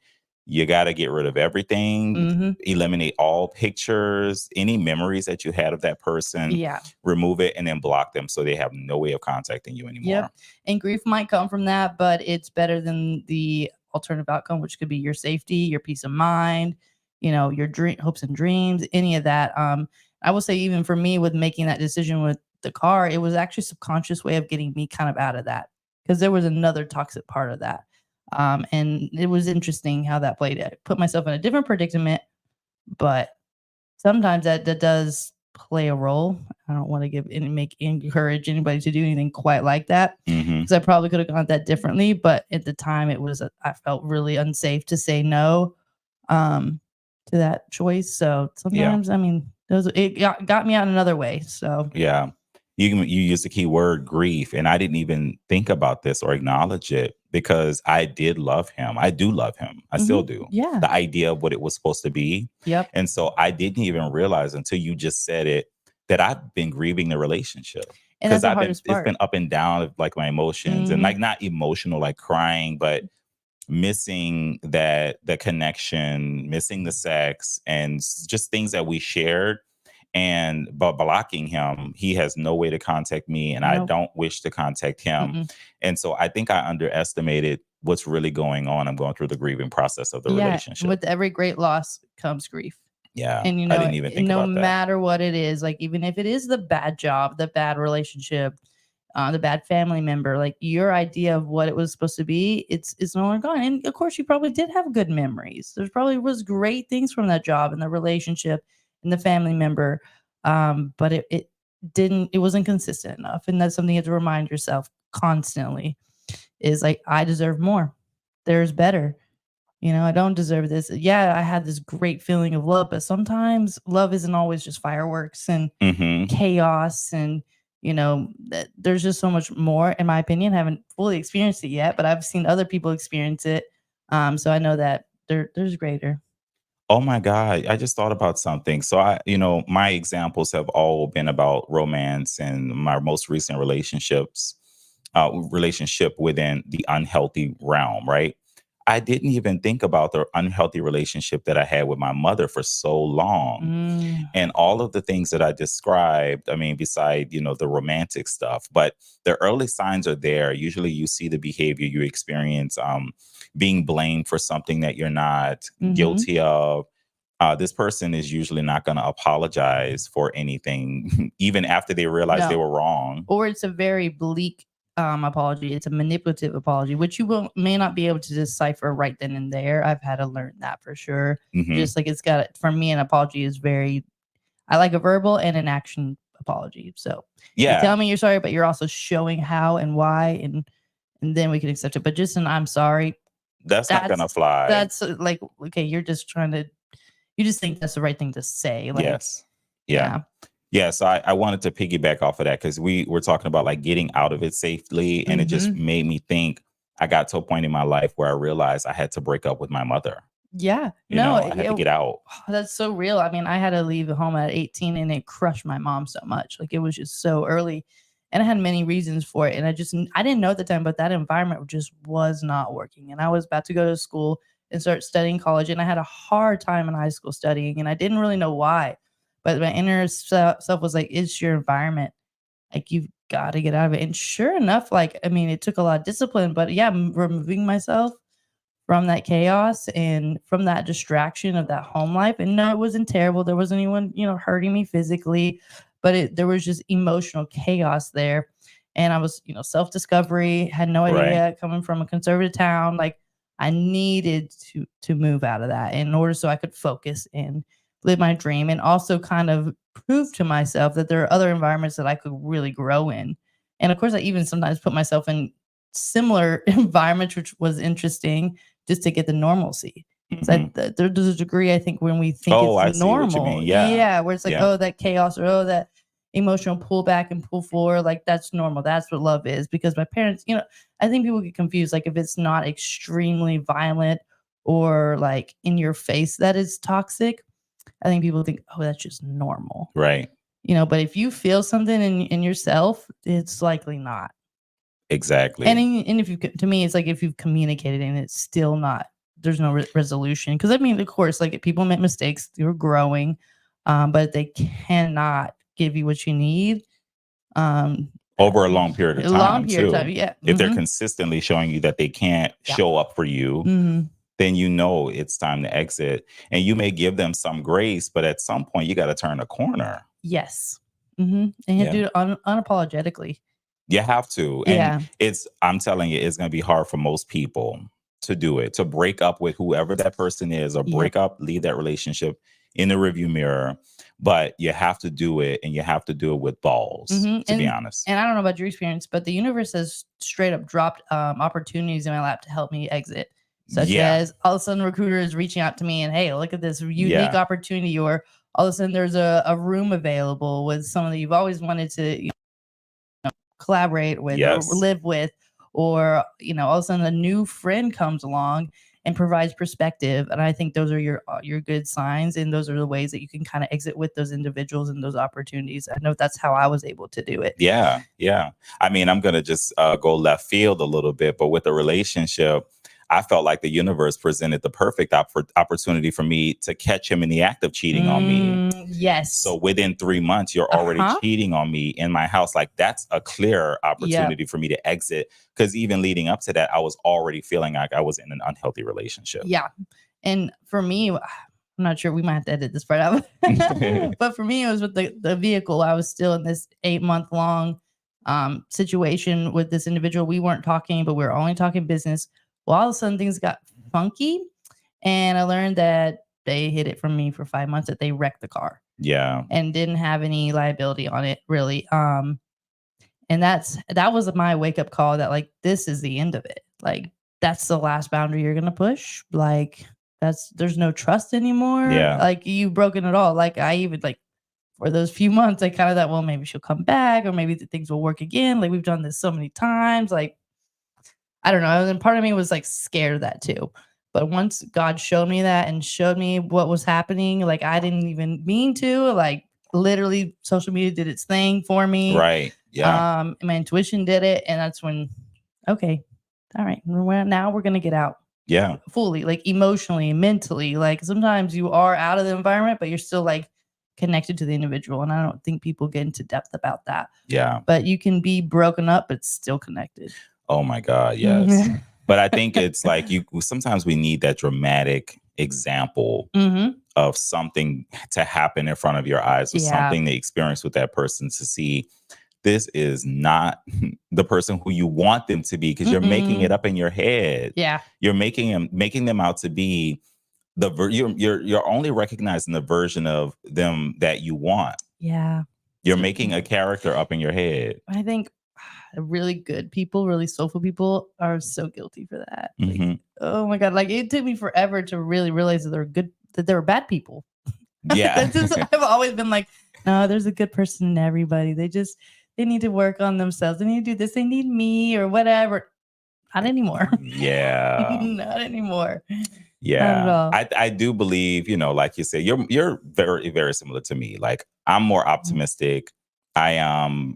you got to get rid of everything, Hmm. eliminate all pictures, any memories that you had of that person, Yeah. remove it, and then block them so they have no way of contacting you anymore. Yep. And grief might come from that, but it's better than the alternative outcome, which could be your safety, your peace of mind, your hopes and dreams, any of that. I will say, even for me, with making that decision with the car, it was actually a subconscious way of getting me kind of out of that, because there was another toxic part of that. And it was interesting how that played out. Put myself in a different predicament, but sometimes that does play a role. I don't want to encourage anybody to do anything quite like that, Hmm. because I probably could have gone that differently. But at the time, I felt really unsafe to say no um, to that choice. So Yeah. sometimes, I mean, it got me out another way. So Yeah. You used the key word grief, and I didn't even think about this or acknowledge it because I did love him. I do love him. I still do. yeah, The idea of what it was supposed to be. yep, And so I didn't even realize until you just said it that I've been grieving the relationship and because that's the hardest it's part. been up and down of like my emotions and Hmm. like not emotional, like crying, but missing that the connection, missing the sex and just things that we shared. And but blocking him, he has no way to contact me and I Nope. don't wish to contact him. Mm-mm. And so I think I underestimated what's really going on. I'm going through the grieving process of the Yeah, and relationship. with every great loss comes grief. Yeah, And I didn't even think no about that. matter what it is, like, even if it is the bad job, the bad relationship, the bad family member, like, your idea of what it was supposed to be, it's no longer gone. And of course, you probably did have good memories. There probably was great things from that job and the relationship and the family member. But it wasn't consistent enough. And that's something you have to remind yourself constantly, is like, I deserve more. There's better. I don't deserve this. Yeah, I had this great feeling of love, but sometimes love isn't always just fireworks and Hmm. chaos. And, there's just so much more, in my opinion. I haven't fully experienced it yet, but I've seen other people experience it. So I know that there's greater. Oh my God. I just thought about something. So my examples have all been about romance and my most recent relationship within the unhealthy realm, right? I didn't even think about the unhealthy relationship that I had with my mother for so long. Mm, And all of the things that I described, I mean, beside, the romantic stuff, but the early signs are there. Usually you see the behavior you experience, being blamed for something that you're not mhm. guilty of. This person is usually not going to apologize for anything, even after they realize they No. were wrong. Or it's a very bleak apology. It's a manipulative apology, which you may not be able to decipher right then and there. I've had to learn that for sure. Hmm. Just like, for me, an apology is very, I like a verbal and an action apology. So you Yeah, tell me you're sorry, but you're also showing how and why, and then we can accept it. But just an I'm sorry, that's not going to that's fly. like, okay, you just think that's the right thing to say. Like, Yes. Yeah. yeah. Yeah, so I wanted to piggyback off of that because we were talking about like getting out of it safely, and it just Hmm. made me think. I got to a point in my life where I realized I had to break up with my mother. Yeah. No, I had to yeah. get out. That's so real. I mean, I had to leave home at 18, and it crushed my mom so much. Like, it was just so early. And I had many reasons for it. And I didn't know at the time, but that environment just was not working. And I was about to go to school and start studying college. And I had a hard time in high school studying. And I didn't really know why. But my inner self was like, it's your environment. Like, you've got to get out of it. And sure enough, like, I mean, it took a lot of discipline, but yeah, removing myself from that chaos and from that distraction of that home life. And no, it wasn't terrible. There wasn't anyone, hurting me physically, but there was just emotional chaos there. And I was, self-discovery, had no Right. idea, coming from a conservative town. Like, I needed to move out of that in order so I could focus and live my dream, and also kind of prove to myself that there are other environments that I could really grow in. And of course, I even sometimes put myself in similar environments, which was interesting, just to get the normalcy. So Mhm. there's a degree, I think, when we think Oh, it's I see what you normal. mean. Yeah. Yeah, where it's like, Yeah. oh, that chaos, or oh, that emotional pull back and pull forward, like that's normal. That's what love is. Because my parents, I think people get confused. Like if it's not extremely violent or like in your face that is toxic, I think people think, oh, that's just normal. Right. But if you feel something in yourself, it's likely not. Exactly. And if you, to me, it's like if you've communicated and it's still not, there's no resolution. Because I mean, of course, like people make mistakes, you're growing, but they cannot give you what you need. Over a long period of A long time, period of too. time, yeah. If they're consistently showing you that they can't Yeah. show up for you, then it's time to exit. And you may give them some grace, but at some point you got to turn a corner. Yes. And you do it unapologetically. You have to. Yeah. And I'm telling you, it's going to be hard for most people to do it, to break up with whoever that person is, or break up, leave that relationship in the rearview mirror. But you have to do it, and you have to do it with balls, to be honest. And I don't know about your experience, but the universe has straight up dropped opportunities in my lap to help me exit. Such as all of a sudden, a recruiter is reaching out to me and, hey, look at this unique opportunity. Or all of a sudden, there's a room available with someone that you've always wanted to collaborate with or live with. Or, all of a sudden, a new friend comes along and provides perspective. And I think those are your good signs. And those are the ways that you can kind of exit with those individuals and those opportunities. I know that's how I was able to do it. Yeah. Yeah. I mean, I'm going to just go left field a little bit, but with the relationship, I felt like the universe presented the perfect opportunity for me to catch him in the act of cheating on me. Yes. So within 3 months, you're already cheating on me in my house. Like that's a clear opportunity for me to exit. Because even leading up to that, I was already feeling like I was in an unhealthy relationship. Yeah. And for me, I'm not sure, we might have to edit this part out. But for me, it was with the vehicle. I was still in this 8-month long situation with this individual. We weren't talking, but we were only talking business. Well, all of a sudden things got funky. And I learned that they hid it from me for 5 months, that they wrecked the car. Yeah. And didn't have any liability on it, really. And that was my wake up call that like, this is the end of it. Like, that's the last boundary you're going to push. Like, there's no trust anymore. Yeah. Like, you've broken it all. Like, I even like, for those few months, I kind of thought, well, maybe she'll come back, or maybe things will work again. Like, we've done this so many times. Like, I don't know. And part of me was like scared of that too. But once God showed me that and showed me what was happening, like I didn't even mean to, like literally social media did its thing for me. Right. Yeah. My intuition did it. And that's when, okay, all right, now we're going to get out. Yeah. Fully, like emotionally, mentally. Like sometimes you are out of the environment, but you're still like connected to the individual. And I don't think people get into depth about that. Yeah. But you can be broken up, but still connected. Oh my God, yes. But I think it's like sometimes we need that dramatic example of something to happen in front of your eyes, or something to experience with that person, to see this is not the person who you want them to be, because you're making it up in your head. Yeah. You're making them out to be you're only recognizing the version of them that you want. Yeah. You're making a character up in your head. I think really good people, really soulful people are so guilty for that. Like, oh my God. Like it took me forever to really realize that they're bad people. Yeah. I've always been like, no, there's a good person in everybody. They need to work on themselves. They need to do this. They need me or whatever. Not anymore. Yeah. Not anymore. Yeah. I do believe, like you said, you're very, very similar to me. Like I'm more optimistic. I am,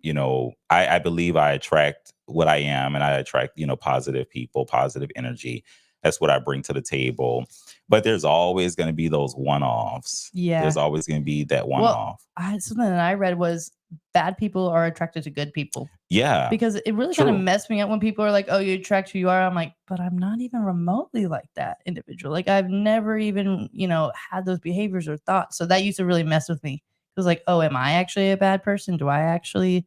I believe I attract what I am, and I attract, positive people, positive energy. That's what I bring to the table. But there's always going to be those one-offs. Yeah. There's always going to be that one-off. Something that I read was bad people are attracted to good people. Yeah. Because it really kind of messed me up when people are like, oh, you attract who you are. I'm like, but I'm not even remotely like that individual. Like I've never even, had those behaviors or thoughts. So that used to really mess with me. It was like, oh, am I actually a bad person? Do I actually,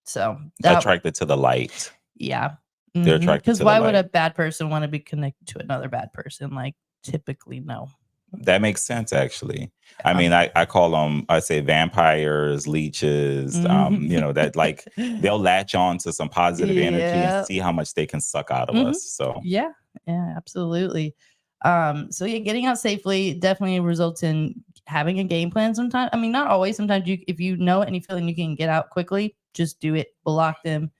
so attracted to the light. Yeah. They're attracted to the light. Because why would a bad person want to be connected to another bad person? Like typically, no. That makes sense, actually. I mean, I call them, I say vampires, leeches, that like they'll latch on to some positive energy and see how much they can suck out of us. So yeah, absolutely. So yeah, getting out safely definitely results in having a game plan sometimes. I mean, not always. Sometimes you, if you know it and you feel like you can get out quickly, just do it. Block them,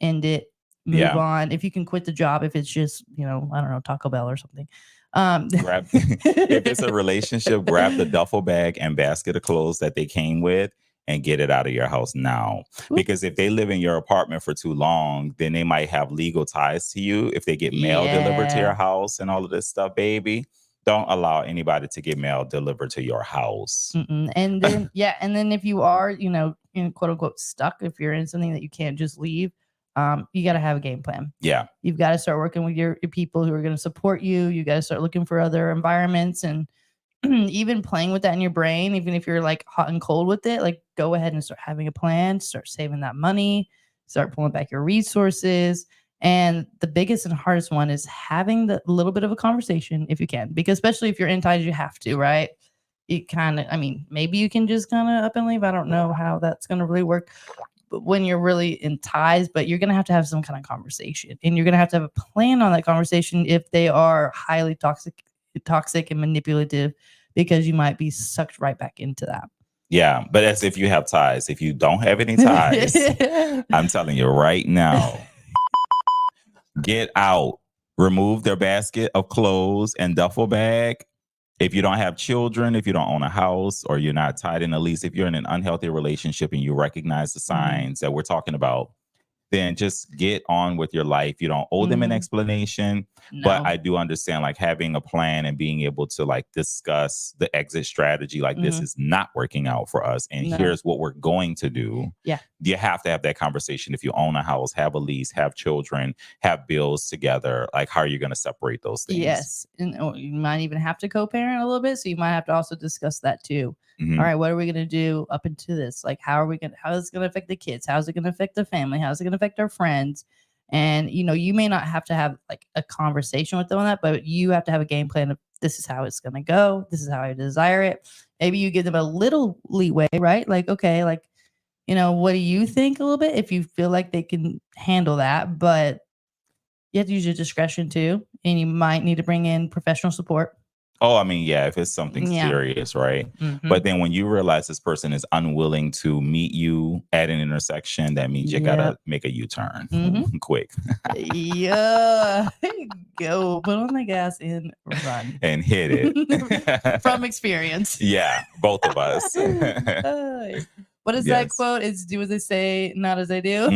end it, move Yeah. on. If you can quit the job, if it's just, I don't know, Taco Bell or something. Um, Grab if it's a relationship, grab the duffel bag and basket of clothes that they came with and get it out of your house now. Because if they live in your apartment for too long, then they might have legal ties to you. If they get mail delivered to your Yeah. house and all of this stuff, baby, don't allow anybody to get mail delivered to your house. And then and then if you are, in quote unquote stuck, if you're in something that you can't just leave, you got to have a game plan. Yeah. You've got to start working with your people who are going to support you. You got to start looking for other environments and even playing with that in your brain, even if you're like hot and cold with it, like go ahead and start having a plan, start saving that money, start pulling back your resources. And the biggest and hardest one is having the little bit of a conversation if you can, because especially if you're in ties, you have to, right? You kind of, I mean, maybe you can just kind of up and leave. I don't know how that's going to really work when you're really in ties, but you're going to have some kind of conversation, and you're going to have a plan on that conversation if they are highly toxic and manipulative, because you might be sucked right back into that. Yeah, but that's if you have ties. If you don't have any ties, I'm telling you right now, get out. Remove their basket of clothes and duffel bag. If you don't have children, if you don't own a house, or you're not tied in a lease, if you're in an unhealthy relationship and you recognize the signs that we're talking about, then just get on with your life. You don't owe them an explanation. But I do understand, like, having a plan and being able to like discuss the exit strategy, like this is not working out for us, and here's what we're going to do. Yeah. You have to have that conversation. If you own a house, have a lease, have children, have bills together, like how are you going to separate those things? Yes. And you might even have to co-parent a little bit. So you might have to also discuss that too. All right, what are we going to do up into this? Like, how is it going to affect the kids? How's it going to affect the family? How's it going to affect our friends? And, you may not have to have like a conversation with them on that, but you have to have a game plan of this is how it's going to go. This is how I desire it. Maybe you give them a little leeway, right? Like, okay, like, what do you think a little bit if you feel like they can handle that? But you have to use your discretion too. And you might need to bring in professional support. Oh, I mean, yeah, if it's something serious, right? But then when you realize this person is unwilling to meet you at an intersection, that means you gotta make a U-turn quick. Yeah. Go put on the gas and run. And hit it. From experience. Yeah, both of us. What is that quote? It's do as I say, not as I do.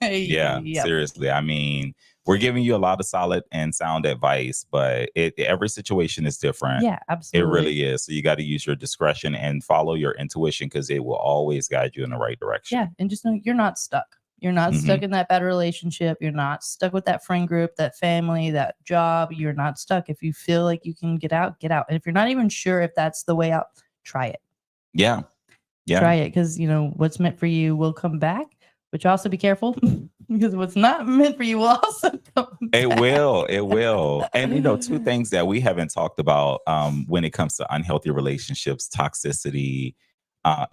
Yeah, seriously. I mean, we're giving you a lot of solid and sound advice, but every situation is different. Yeah, absolutely. It really is. So you got to use your discretion and follow your intuition, because it will always guide you in the right direction. Yeah, and just know you're not stuck. You're not stuck in that bad relationship. You're not stuck with that friend group, that family, that job. You're not stuck. If you feel like you can get out, get out. And if you're not even sure if that's the way out, try it. Yeah. Yeah. Try it, because what's meant for you will come back, but you also be careful because what's not meant for you will also come back. It will. And two things that we haven't talked about when it comes to unhealthy relationships, toxicity,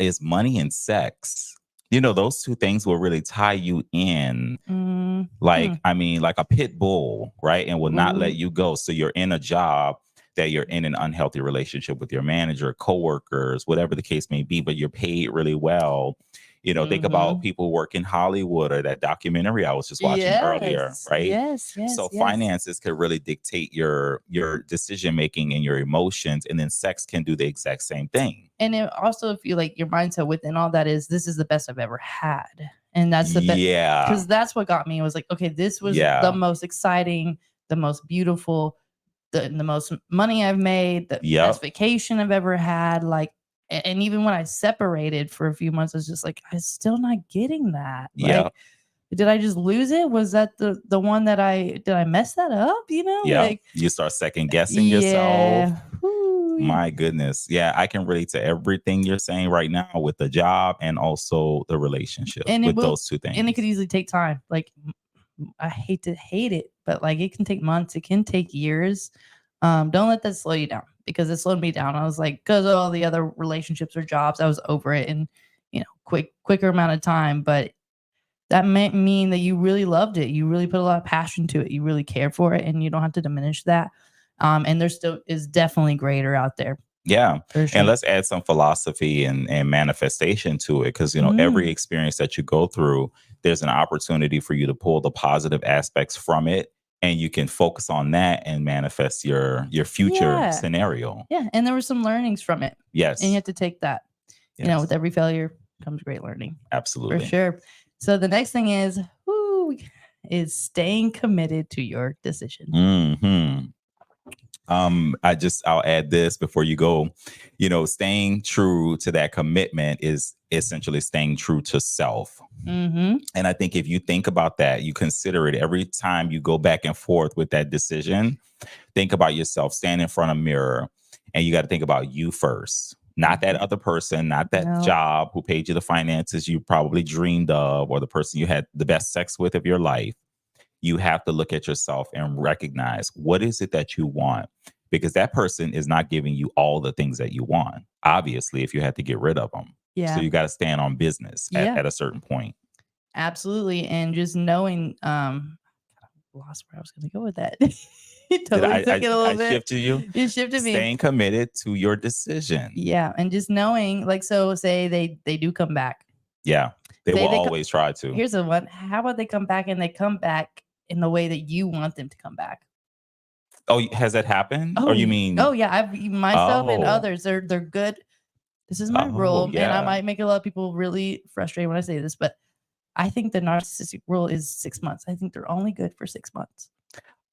is money and sex. Those two things will really tie you in. Like, I mean, like a pit bull, right? And will not let you go. So you're in a job that you're in an unhealthy relationship with your manager, coworkers, whatever the case may be, but you're paid really well. Think about people who work in Hollywood, or that documentary I was just watching earlier, right? Yes. So finances could really dictate your decision making and your emotions, and then sex can do the exact same thing. And it also, if you like, your mindset within all that is, this is the best I've ever had, and that's the best. Yeah, because that's what got me. It was like, okay, this was the most exciting, the most beautiful, the most money I've made, the best vacation I've ever had. Like, and even when I separated for a few months, I was just like, I'm still not getting that. Like, did I just lose it? Was that the one that did I mess that up? Like, you start second guessing yourself. My goodness. Yeah, I can relate to everything you're saying right now with the job and also the relationship, and with those two things. And it could easily take time. Like, I hate to hate it, but like, it can take months, it can take years. Don't let that slow you down, because it slowed me down. I was like, because of all the other relationships or jobs, I was over it in quicker amount of time. But that might mean that you really loved it. You really put a lot of passion to it. You really cared for it, and you don't have to diminish that. And there still is definitely greater out there. Yeah. For sure. And let's add some philosophy and manifestation to it. Because, every experience that you go through, there's an opportunity for you to pull the positive aspects from it. And you can focus on that and manifest your future scenario. Yeah. And there were some learnings from it. Yes. And you have to take that. Yes. With every failure comes great learning. Absolutely. For sure. So the next thing is staying committed to your decision. Mm-hmm. I'll add this before you go. Staying true to that commitment is essentially staying true to self. Mm-hmm. And I think if you think about that, you consider it every time you go back and forth with that decision. Think about yourself, stand in front of a mirror, and you got to think about you first. Not that other person, not that job who paid you the finances you probably dreamed of, or the person you had the best sex with of your life. You have to look at yourself and recognize, what is it that you want? Because that person is not giving you all the things that you want, obviously, if you had to get rid of them. Yeah. So you got to stand on business at a certain point. Absolutely. And just knowing, I lost where I was going to go with that. It totally took it a little bit. Shifted you? It shifted me. Staying committed to your decision. Yeah. And just knowing, so say they do come back. Yeah. They will always try to. Here's the one. How about they come back and they come back in the way that you want them to come back? Oh, has that happened? Or you mean? Oh yeah. I've myself and others, they're good. This is my rule. And I might make a lot of people really frustrated when I say this, but I think the narcissistic rule is 6 months. I think they're only good for 6 months.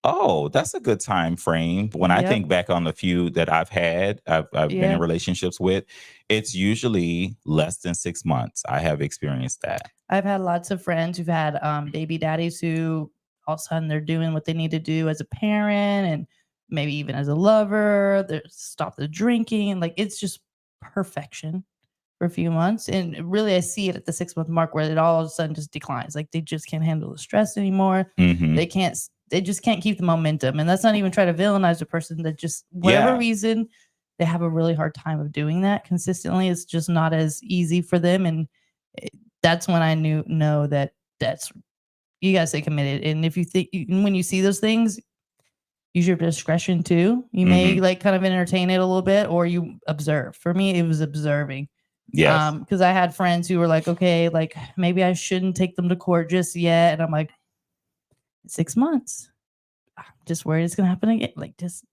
Oh, that's a good time frame. When I think back on the few that I've been in relationships with, it's usually less than 6 months. I have experienced that. I've had lots of friends who've had baby daddies who all of a sudden they're doing what they need to do as a parent and maybe even as a lover. They stop the drinking. Like, it's just perfection for a few months. And really, I see it at the 6 month mark where it all of a sudden just declines. Like, they just can't handle the stress anymore. Mm-hmm. They just can't keep the momentum. And that's not even try to villainize the person, that just whatever reason, they have a really hard time of doing that consistently. It's just not as easy for them. And that's when I know that's you gotta stay committed. And if you think, when you see those things, use your discretion too. You may kind of entertain it a little bit, or you observe. For me, it was observing. Yes. Because I had friends who were like, okay, like maybe I shouldn't take them to court just yet. And I'm like, 6 months. I'm just worried it's gonna happen again. Like, just,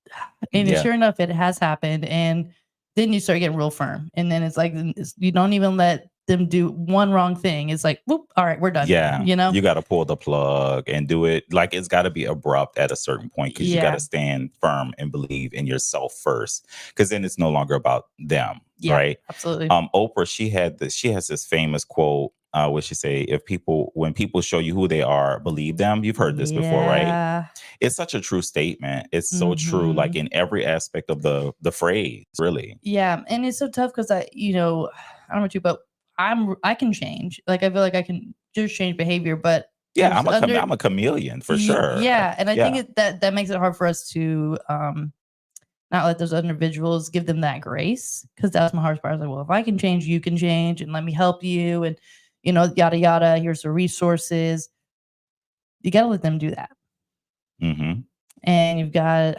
and sure enough, it has happened. And then you start getting real firm. And then it's like, you don't even let them do one wrong thing. It's like, whoop, all right, we're done. Yeah. You know, you got to pull the plug and do it. Like, it's got to be abrupt at a certain point, because you got to stand firm and believe in yourself first, because then it's no longer about them. Right. Absolutely. Oprah, she has this famous quote, where she say, when people show you who they are, believe them. You've heard this before, right? It's such a true statement. It's so true, like in every aspect of the phrase, really. Yeah. And it's so tough because I don't know about you, but I can change. Like, I feel like I can just change behavior, but I'm a chameleon for sure. Yeah. And I think that makes it hard for us to not let those individuals, give them that grace, because that's my hardest part. I was like, well, if I can change, you can change, and let me help you, and yada yada. Here's the resources. You got to let them do that. Mm-hmm. And you've got,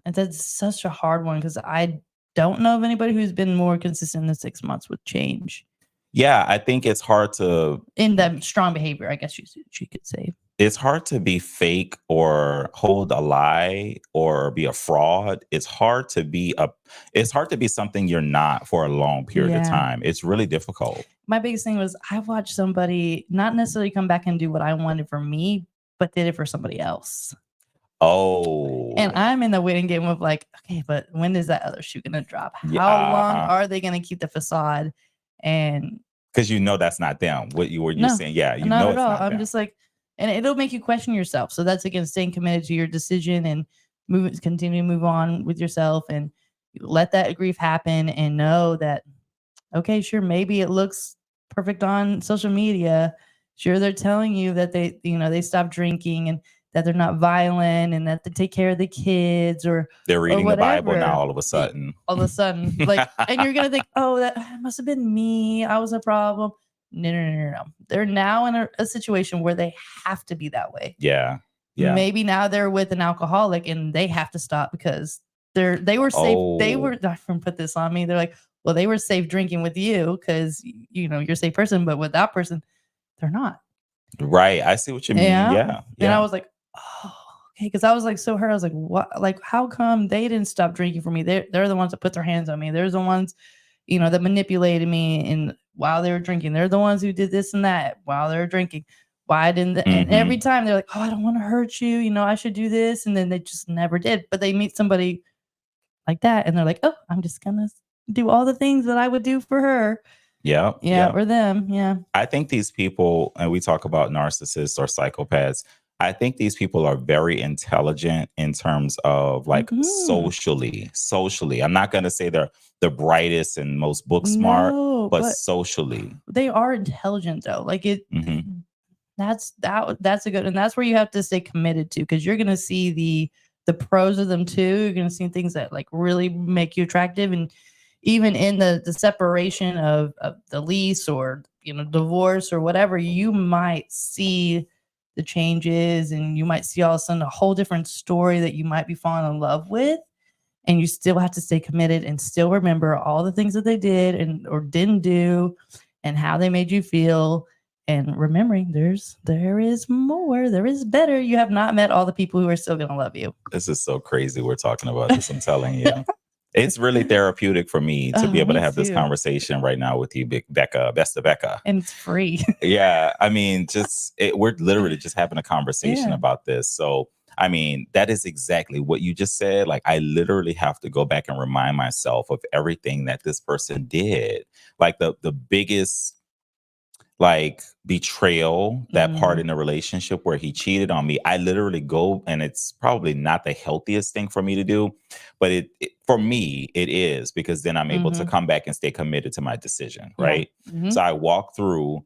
and that's such a hard one, because I don't know of anybody who's been more consistent than 6 months with change. Yeah, I think it's hard to, in that strong behavior, I guess you could say. It's hard to be fake or hold a lie or be a fraud. It's hard to be something you're not for a long period of time. It's really difficult. My biggest thing was, I watched somebody not necessarily come back and do what I wanted for me, but did it for somebody else. Oh. And I'm in the waiting game of like, okay, but when is that other shoe gonna drop? How long are they gonna keep the facade? And because that's not them. What you're saying, it's not not I'm them. just like, and it'll make you question yourself. So that's, again, staying committed to your decision and continue to move on with yourself, and let that grief happen, and know that, okay, sure, maybe it looks perfect on social media. Sure, they're telling you that they stopped drinking, and that they're not violent, and that they take care of the kids, or they're reading the Bible now all of a sudden. Like, and you're gonna think, oh, that must have been me. I was a problem. No. They're now in a situation where they have to be that way. Yeah. Yeah. Maybe now they're with an alcoholic and they have to stop because they were safe. They were, I put this on me. They're like, well, they were safe drinking with you because you're a safe person, but with that person, they're not. Right. I see what you mean. Yeah. And I was like, oh, okay. Because I was like so hurt. I was like, what? Like, how come they didn't stop drinking for me? They're the ones that put their hands on me. They're the ones, that manipulated me and while they were drinking. They're the ones who did this and that while they were drinking. Why didn't and every time they're like, oh, I don't want to hurt you. I should do this. And then they just never did. But they meet somebody like that and they're like, oh, I'm just gonna do all the things that I would do for her. Yeah. Or them. Yeah. I think these people, and we talk about narcissists or psychopaths, I think these people are very intelligent in terms of like socially. I'm not going to say they're the brightest and most book smart, but socially. They are intelligent though. Like that's a good, and that's where you have to stay committed to, because you're going to see the pros of them too. You're going to see things that like really make you attractive. And even in the separation of the lease or divorce or whatever, you might see the changes, and you might see all of a sudden a whole different story that you might be falling in love with. And you still have to stay committed and still remember all the things that they did and or didn't do and how they made you feel. And remembering there is more, there is better. You have not met all the people who are still going to love you. This is so crazy. We're talking about this. I'm telling you. It's really therapeutic for me to be able to have this conversation right now with you, Becca, BestofBecca. And it's free. Yeah. I mean, we're literally just having a conversation about this. So, I mean, that is exactly what you just said. Like, I literally have to go back and remind myself of everything that this person did. Like the biggest like betrayal, that part in the relationship where he cheated on me, I literally go, and it's probably not the healthiest thing for me to do, but it for me, it is, because then I'm able to come back and stay committed to my decision, right? So I walk through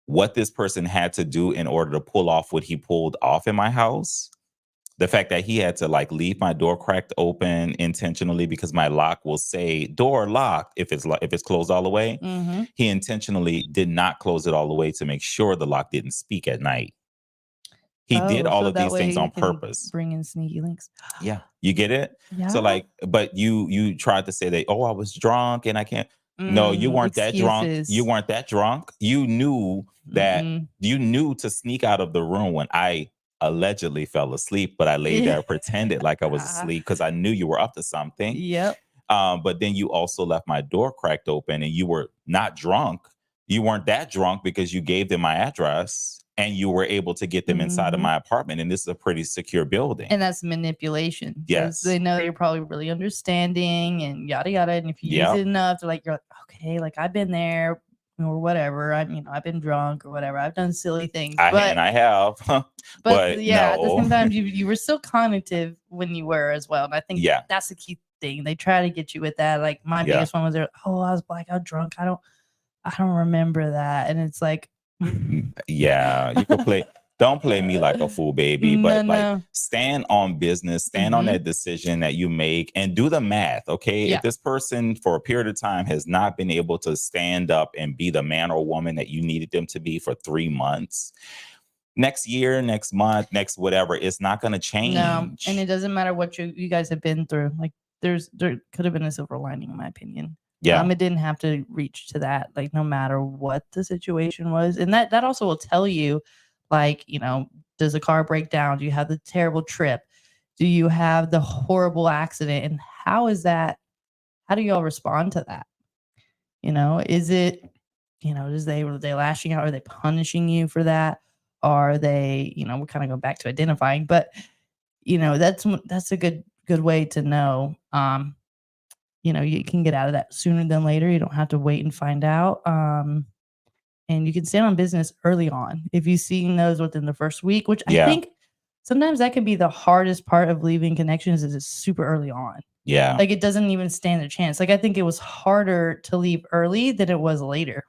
what this person had to do in order to pull off what he pulled off in my house. The fact that he had to like leave my door cracked open intentionally because my lock will say door locked if it's closed all the way. He intentionally did not close it all the way to make sure the lock didn't speak at night. He did all of these things on purpose. Bring in sneaky links. Yeah, you get it. Yeah. So like, but you tried to say that, oh, I was drunk and I can't. No, you weren't that drunk. You weren't that drunk. You knew that you knew to sneak out of the room when I allegedly fell asleep, but I laid there and pretended like I was asleep because I knew you were up to something. Yep. But then you also left my door cracked open, and you were not drunk. You weren't that drunk because you gave them my address and you were able to get them inside of my apartment. And this is a pretty secure building. And that's manipulation. Yes. They know you're probably really understanding and yada, yada. And if you use it enough, you're like, okay, like I've been there or whatever. I've been drunk or whatever. I've done silly things. And I have. but yeah, at the same time, you were still cognitive when you were as well. And I think that's the key thing. They try to get you with that. Like my biggest one was, I was blackout drunk. I don't remember that. And it's like, yeah, you can play. Don't play me like a fool, baby. But stand on business, stand on that decision that you make, and do the math. Okay. If this person for a period of time has not been able to stand up and be the man or woman that you needed them to be for 3 months, next year, next month, next whatever, it's not going to change. No, and it doesn't matter what you guys have been through. Like there could have been a silver lining, in my opinion. Yeah. It didn't have to reach to that, like no matter what the situation was. And that also will tell you, like, does the car break down? Do you have the terrible trip? Do you have the horrible accident? And how do y'all respond to that? Is it, are they lashing out? Are they punishing you for that? Are they, we're kind of going back to identifying, but that's a good way to know. You can get out of that sooner than later. You don't have to wait and find out. And you can stand on business early on. If you've seen those within the first week, which I think sometimes that can be the hardest part of leaving connections, is it's super early on. Yeah. Like it doesn't even stand a chance. Like I think it was harder to leave early than it was later.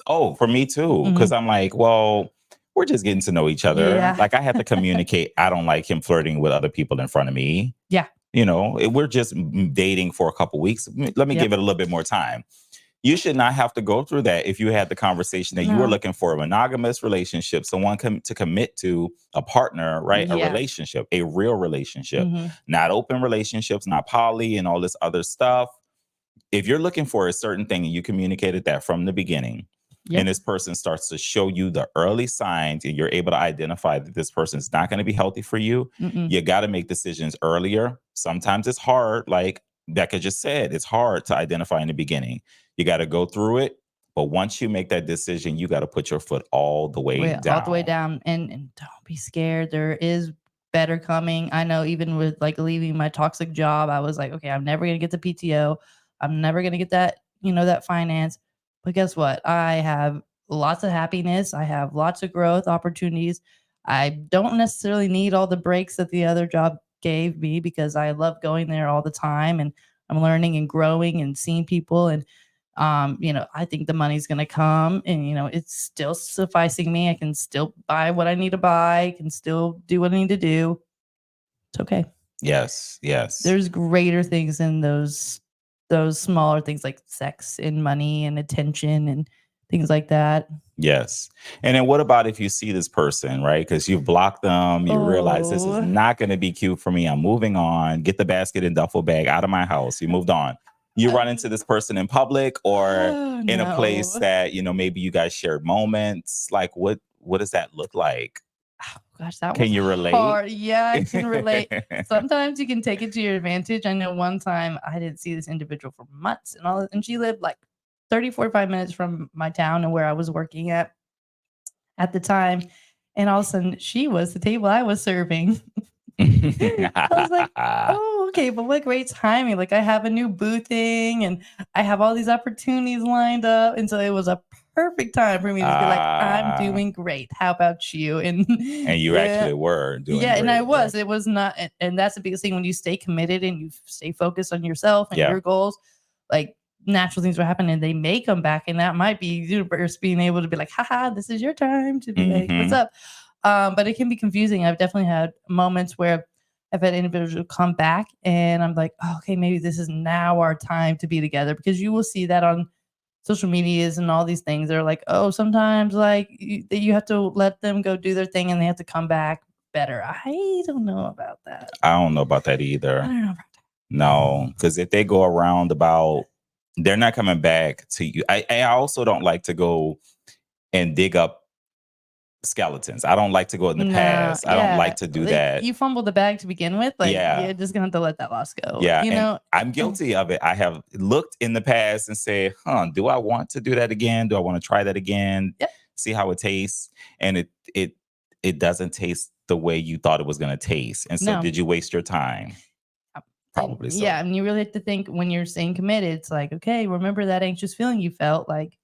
Oh, for me too. Because I'm like, well, we're just getting to know each other. Yeah. Like I have to communicate. I don't like him flirting with other people in front of me. Yeah. We're just dating for a couple weeks. Let me give it a little bit more time. You should not have to go through that if you had the conversation that you were No. looking for a monogamous relationship, someone to commit to a partner, right? A Yeah. relationship, a real relationship, Hmm. not open relationships, not poly and all this other stuff. If you're looking for a certain thing and you communicated that from the beginning, Yeah. and this person starts to show you the early signs and you're able to identify that this person is not going to be healthy for you, Mm-mm. you got to make decisions earlier. Sometimes it's hard, like Becca just said, it's hard to identify in the beginning. You got to go through it. But once you make that decision, you got to put your foot all the way All the way down. down, and don't be scared. There is better coming. I know, even with like leaving my toxic job, I was like, okay, I'm never gonna get the PTO. I'm never gonna get that, that finance. But guess what? I have lots of happiness. I have lots of growth opportunities. I don't necessarily need all the breaks that the other job gave me because I love going there all the time, and I'm learning and growing and seeing people. And I think the money's going to come, and it's still sufficing me. I can still buy what I need to buy. I can still do what I need to do. It's okay. Yes, yes. There's greater things than those smaller things like sex and money and attention and things like that. Yes. And then what about if you see this person, right? Because you've blocked them, you realize this is Oh, not going to be cute for me. I'm moving on. Get the basket and duffel bag out of my house. You moved on. You run into this person in public or oh in a place no. that, maybe you guys shared moments. Like what does that look like? Oh, gosh, that Can was you relate? hard. Yeah, I can relate. Sometimes you can take it to your advantage. I know one time I didn't see this individual for months, and she lived like 30, 45 minutes from my town and where I was working at the time. And all of a sudden she was the table I was serving. I was like, oh, okay, but what great timing. Like, I have a new boothing and I have all these opportunities lined up. And so it was a perfect time for me to be like, I'm doing great. How about you? And And you yeah. actually were doing Yeah, and I great. was. Right? It was not, and that's the biggest thing when you stay committed and you stay focused on yourself and Yeah. your goals. Like, natural things will happen, and they may come back, and that might be universe being able to be like, haha, this is your time to be like, what's up? But it can be confusing. I've definitely had moments where I've had individuals come back, and I'm like, oh, okay, maybe this is now our time to be together, because you will see that on social medias and all these things. They're like, oh, sometimes like you have to let them go do their thing and they have to come back better. I don't know about that. I don't know about that I either. don't know about that. No, because if they go around about, they're not coming back to you. I also don't like to go and dig up skeletons. I don't like to go in the No, past. I don't yeah. like to do Like, that. you fumbled the bag to begin with. Like, Yeah. you're just gonna have to let that loss go. Yeah. You And know? I'm guilty of it. I have looked in the past and said, do I want to do that again? Do I want to try that again? Yep. See how it tastes? And it doesn't taste the way you thought it was gonna taste. And so No. did you waste your time? Probably so. Yeah, and you really have to think when you're staying committed. It's like, okay, remember that anxious feeling you felt, like,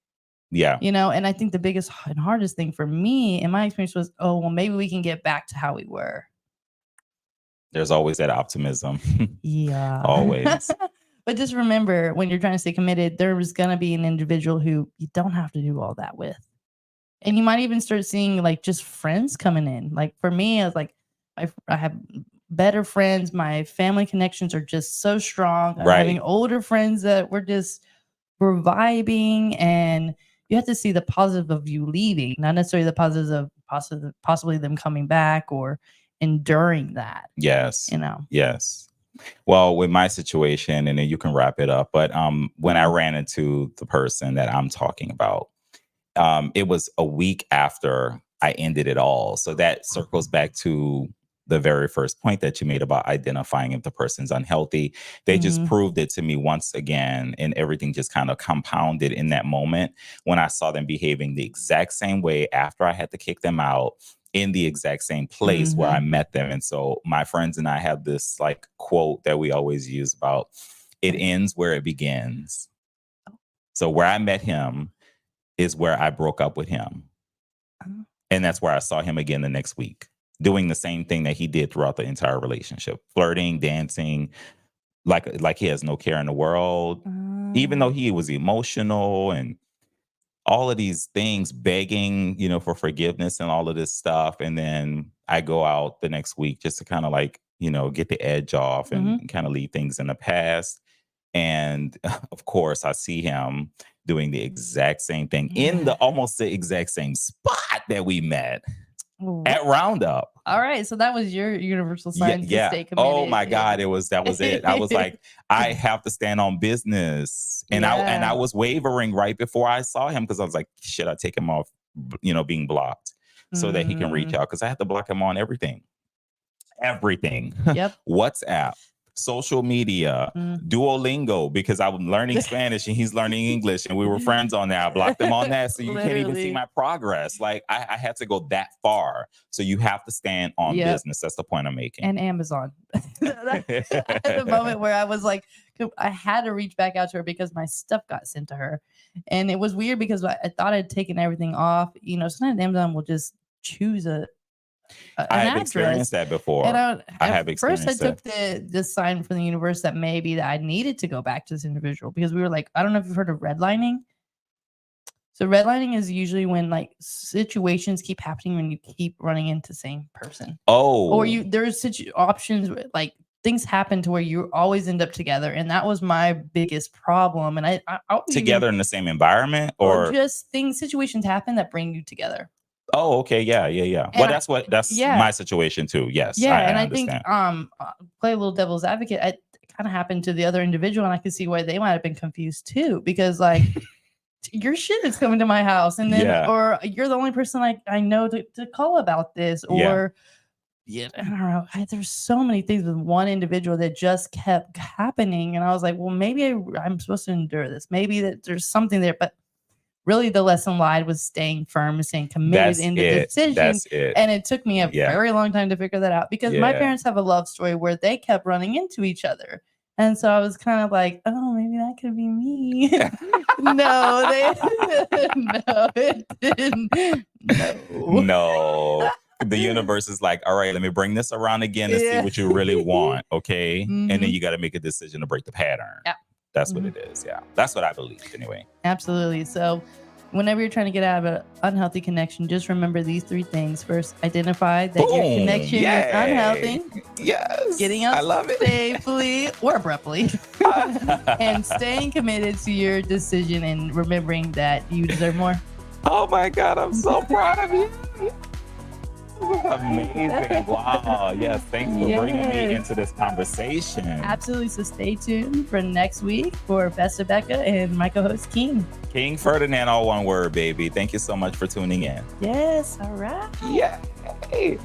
Yeah. and I think the biggest and hardest thing for me in my experience was, oh, well, maybe we can get back to how we were. There's always that optimism. Yeah. Always. But just remember, when you're trying to stay committed, there's going to be an individual who you don't have to do all that with. And you might even start seeing like just friends coming in. Like, for me, I was like, I have better friends. My family connections are just so strong. I'm having Right. older friends that we're vibing, and you have to see the positive of you leaving, not necessarily the positives of possibly them coming back or enduring that. Yes. You know. Yes. Well, with my situation, and then you can wrap it up. But when I Mhm. ran into the person that I'm talking about, it was a week after I ended it all. So that circles back to the very first point that you made about identifying if the person's unhealthy. They just Mhm. proved it to me once again, and everything just kind of compounded in that moment when I saw them behaving the exact same way after I had to kick them out in the exact same place where I Mhm. met them. And so my friends and I have this like quote that we always use about it ends where it begins. So where I met him is where I broke up with him. Oh. And that's where I saw him again the next week, doing the same thing that he did throughout the entire relationship, flirting, dancing, like he has no care in the world, even though he was emotional and all of these things, begging, for forgiveness and all of this stuff. And then I go out the next week just to kind of like, get the edge off and kind of leave things in the past. And of course, I see him doing the exact same thing in the almost the exact same spot that we met at Roundup. All right, so that was your universal sign to stay committed. Oh my God, that was it. I was like, I have to stand on business, and I was wavering right before I saw him because I was like, should I take him off, being blocked so that he can reach out? Because I have to block him on everything. Yep. WhatsApp, social media, Duolingo, because I'm learning Spanish and he's learning English, and we were friends on that. I blocked him on that, so you can't even see my progress. Like I had to go that far. So you have to stand on business. That's the point I'm making. And Amazon. At the moment where I was like, I had to reach back out to her because my stuff got sent to her, and it was weird because I thought I'd taken everything off. Sometimes Amazon will just choose I have experienced that before. And I have experienced first I took the sign from the universe that maybe that I needed to go back to this individual, because we were like, I don't know if you've heard of redlining. So redlining is usually when like situations keep happening when you keep running into the same person. Oh. Or there's options where, like, things happen to where you always end up together, and that was my biggest problem. And I together in the same environment, or just situations happen that bring you together. Oh, okay. Yeah. Well, that's my situation too. Yes. Yeah. I think, play a little devil's advocate. It kind of happened to the other individual, and I could see why they might have been confused too, because like your shit is coming to my house, and then, or you're the only person I know to call about this, or I don't know. There's so many things with one individual that just kept happening. And I was like, well, maybe I'm supposed to endure this. Maybe that there's something there, but really, the lesson lied was staying firm and staying committed in the decision. That's it. And it took me a very long time to figure that out, because my parents have a love story where they kept running into each other. And so I was kind of like, oh, maybe that could be me. No, it didn't. No. The universe is like, all right, let me bring this around again and see what you really want. Okay. And then you got to make a decision to break the pattern. Yeah. That's what it is. Yeah. That's what I believe anyway. Absolutely. So whenever you're trying to get out of an unhealthy connection, just remember these 3 things. First, identify that your connection is unhealthy. Yes. Getting out safely or abruptly. And staying committed to your decision and remembering that you deserve more. Oh my God. I'm so proud of you. Amazing. Wow. Yes. Thanks for bringing me into this conversation. Absolutely. So stay tuned for next week for Best of Becca and my co-host King. KingFerdinand, all one word, baby. Thank you so much for tuning in. Yes. All right. Yay.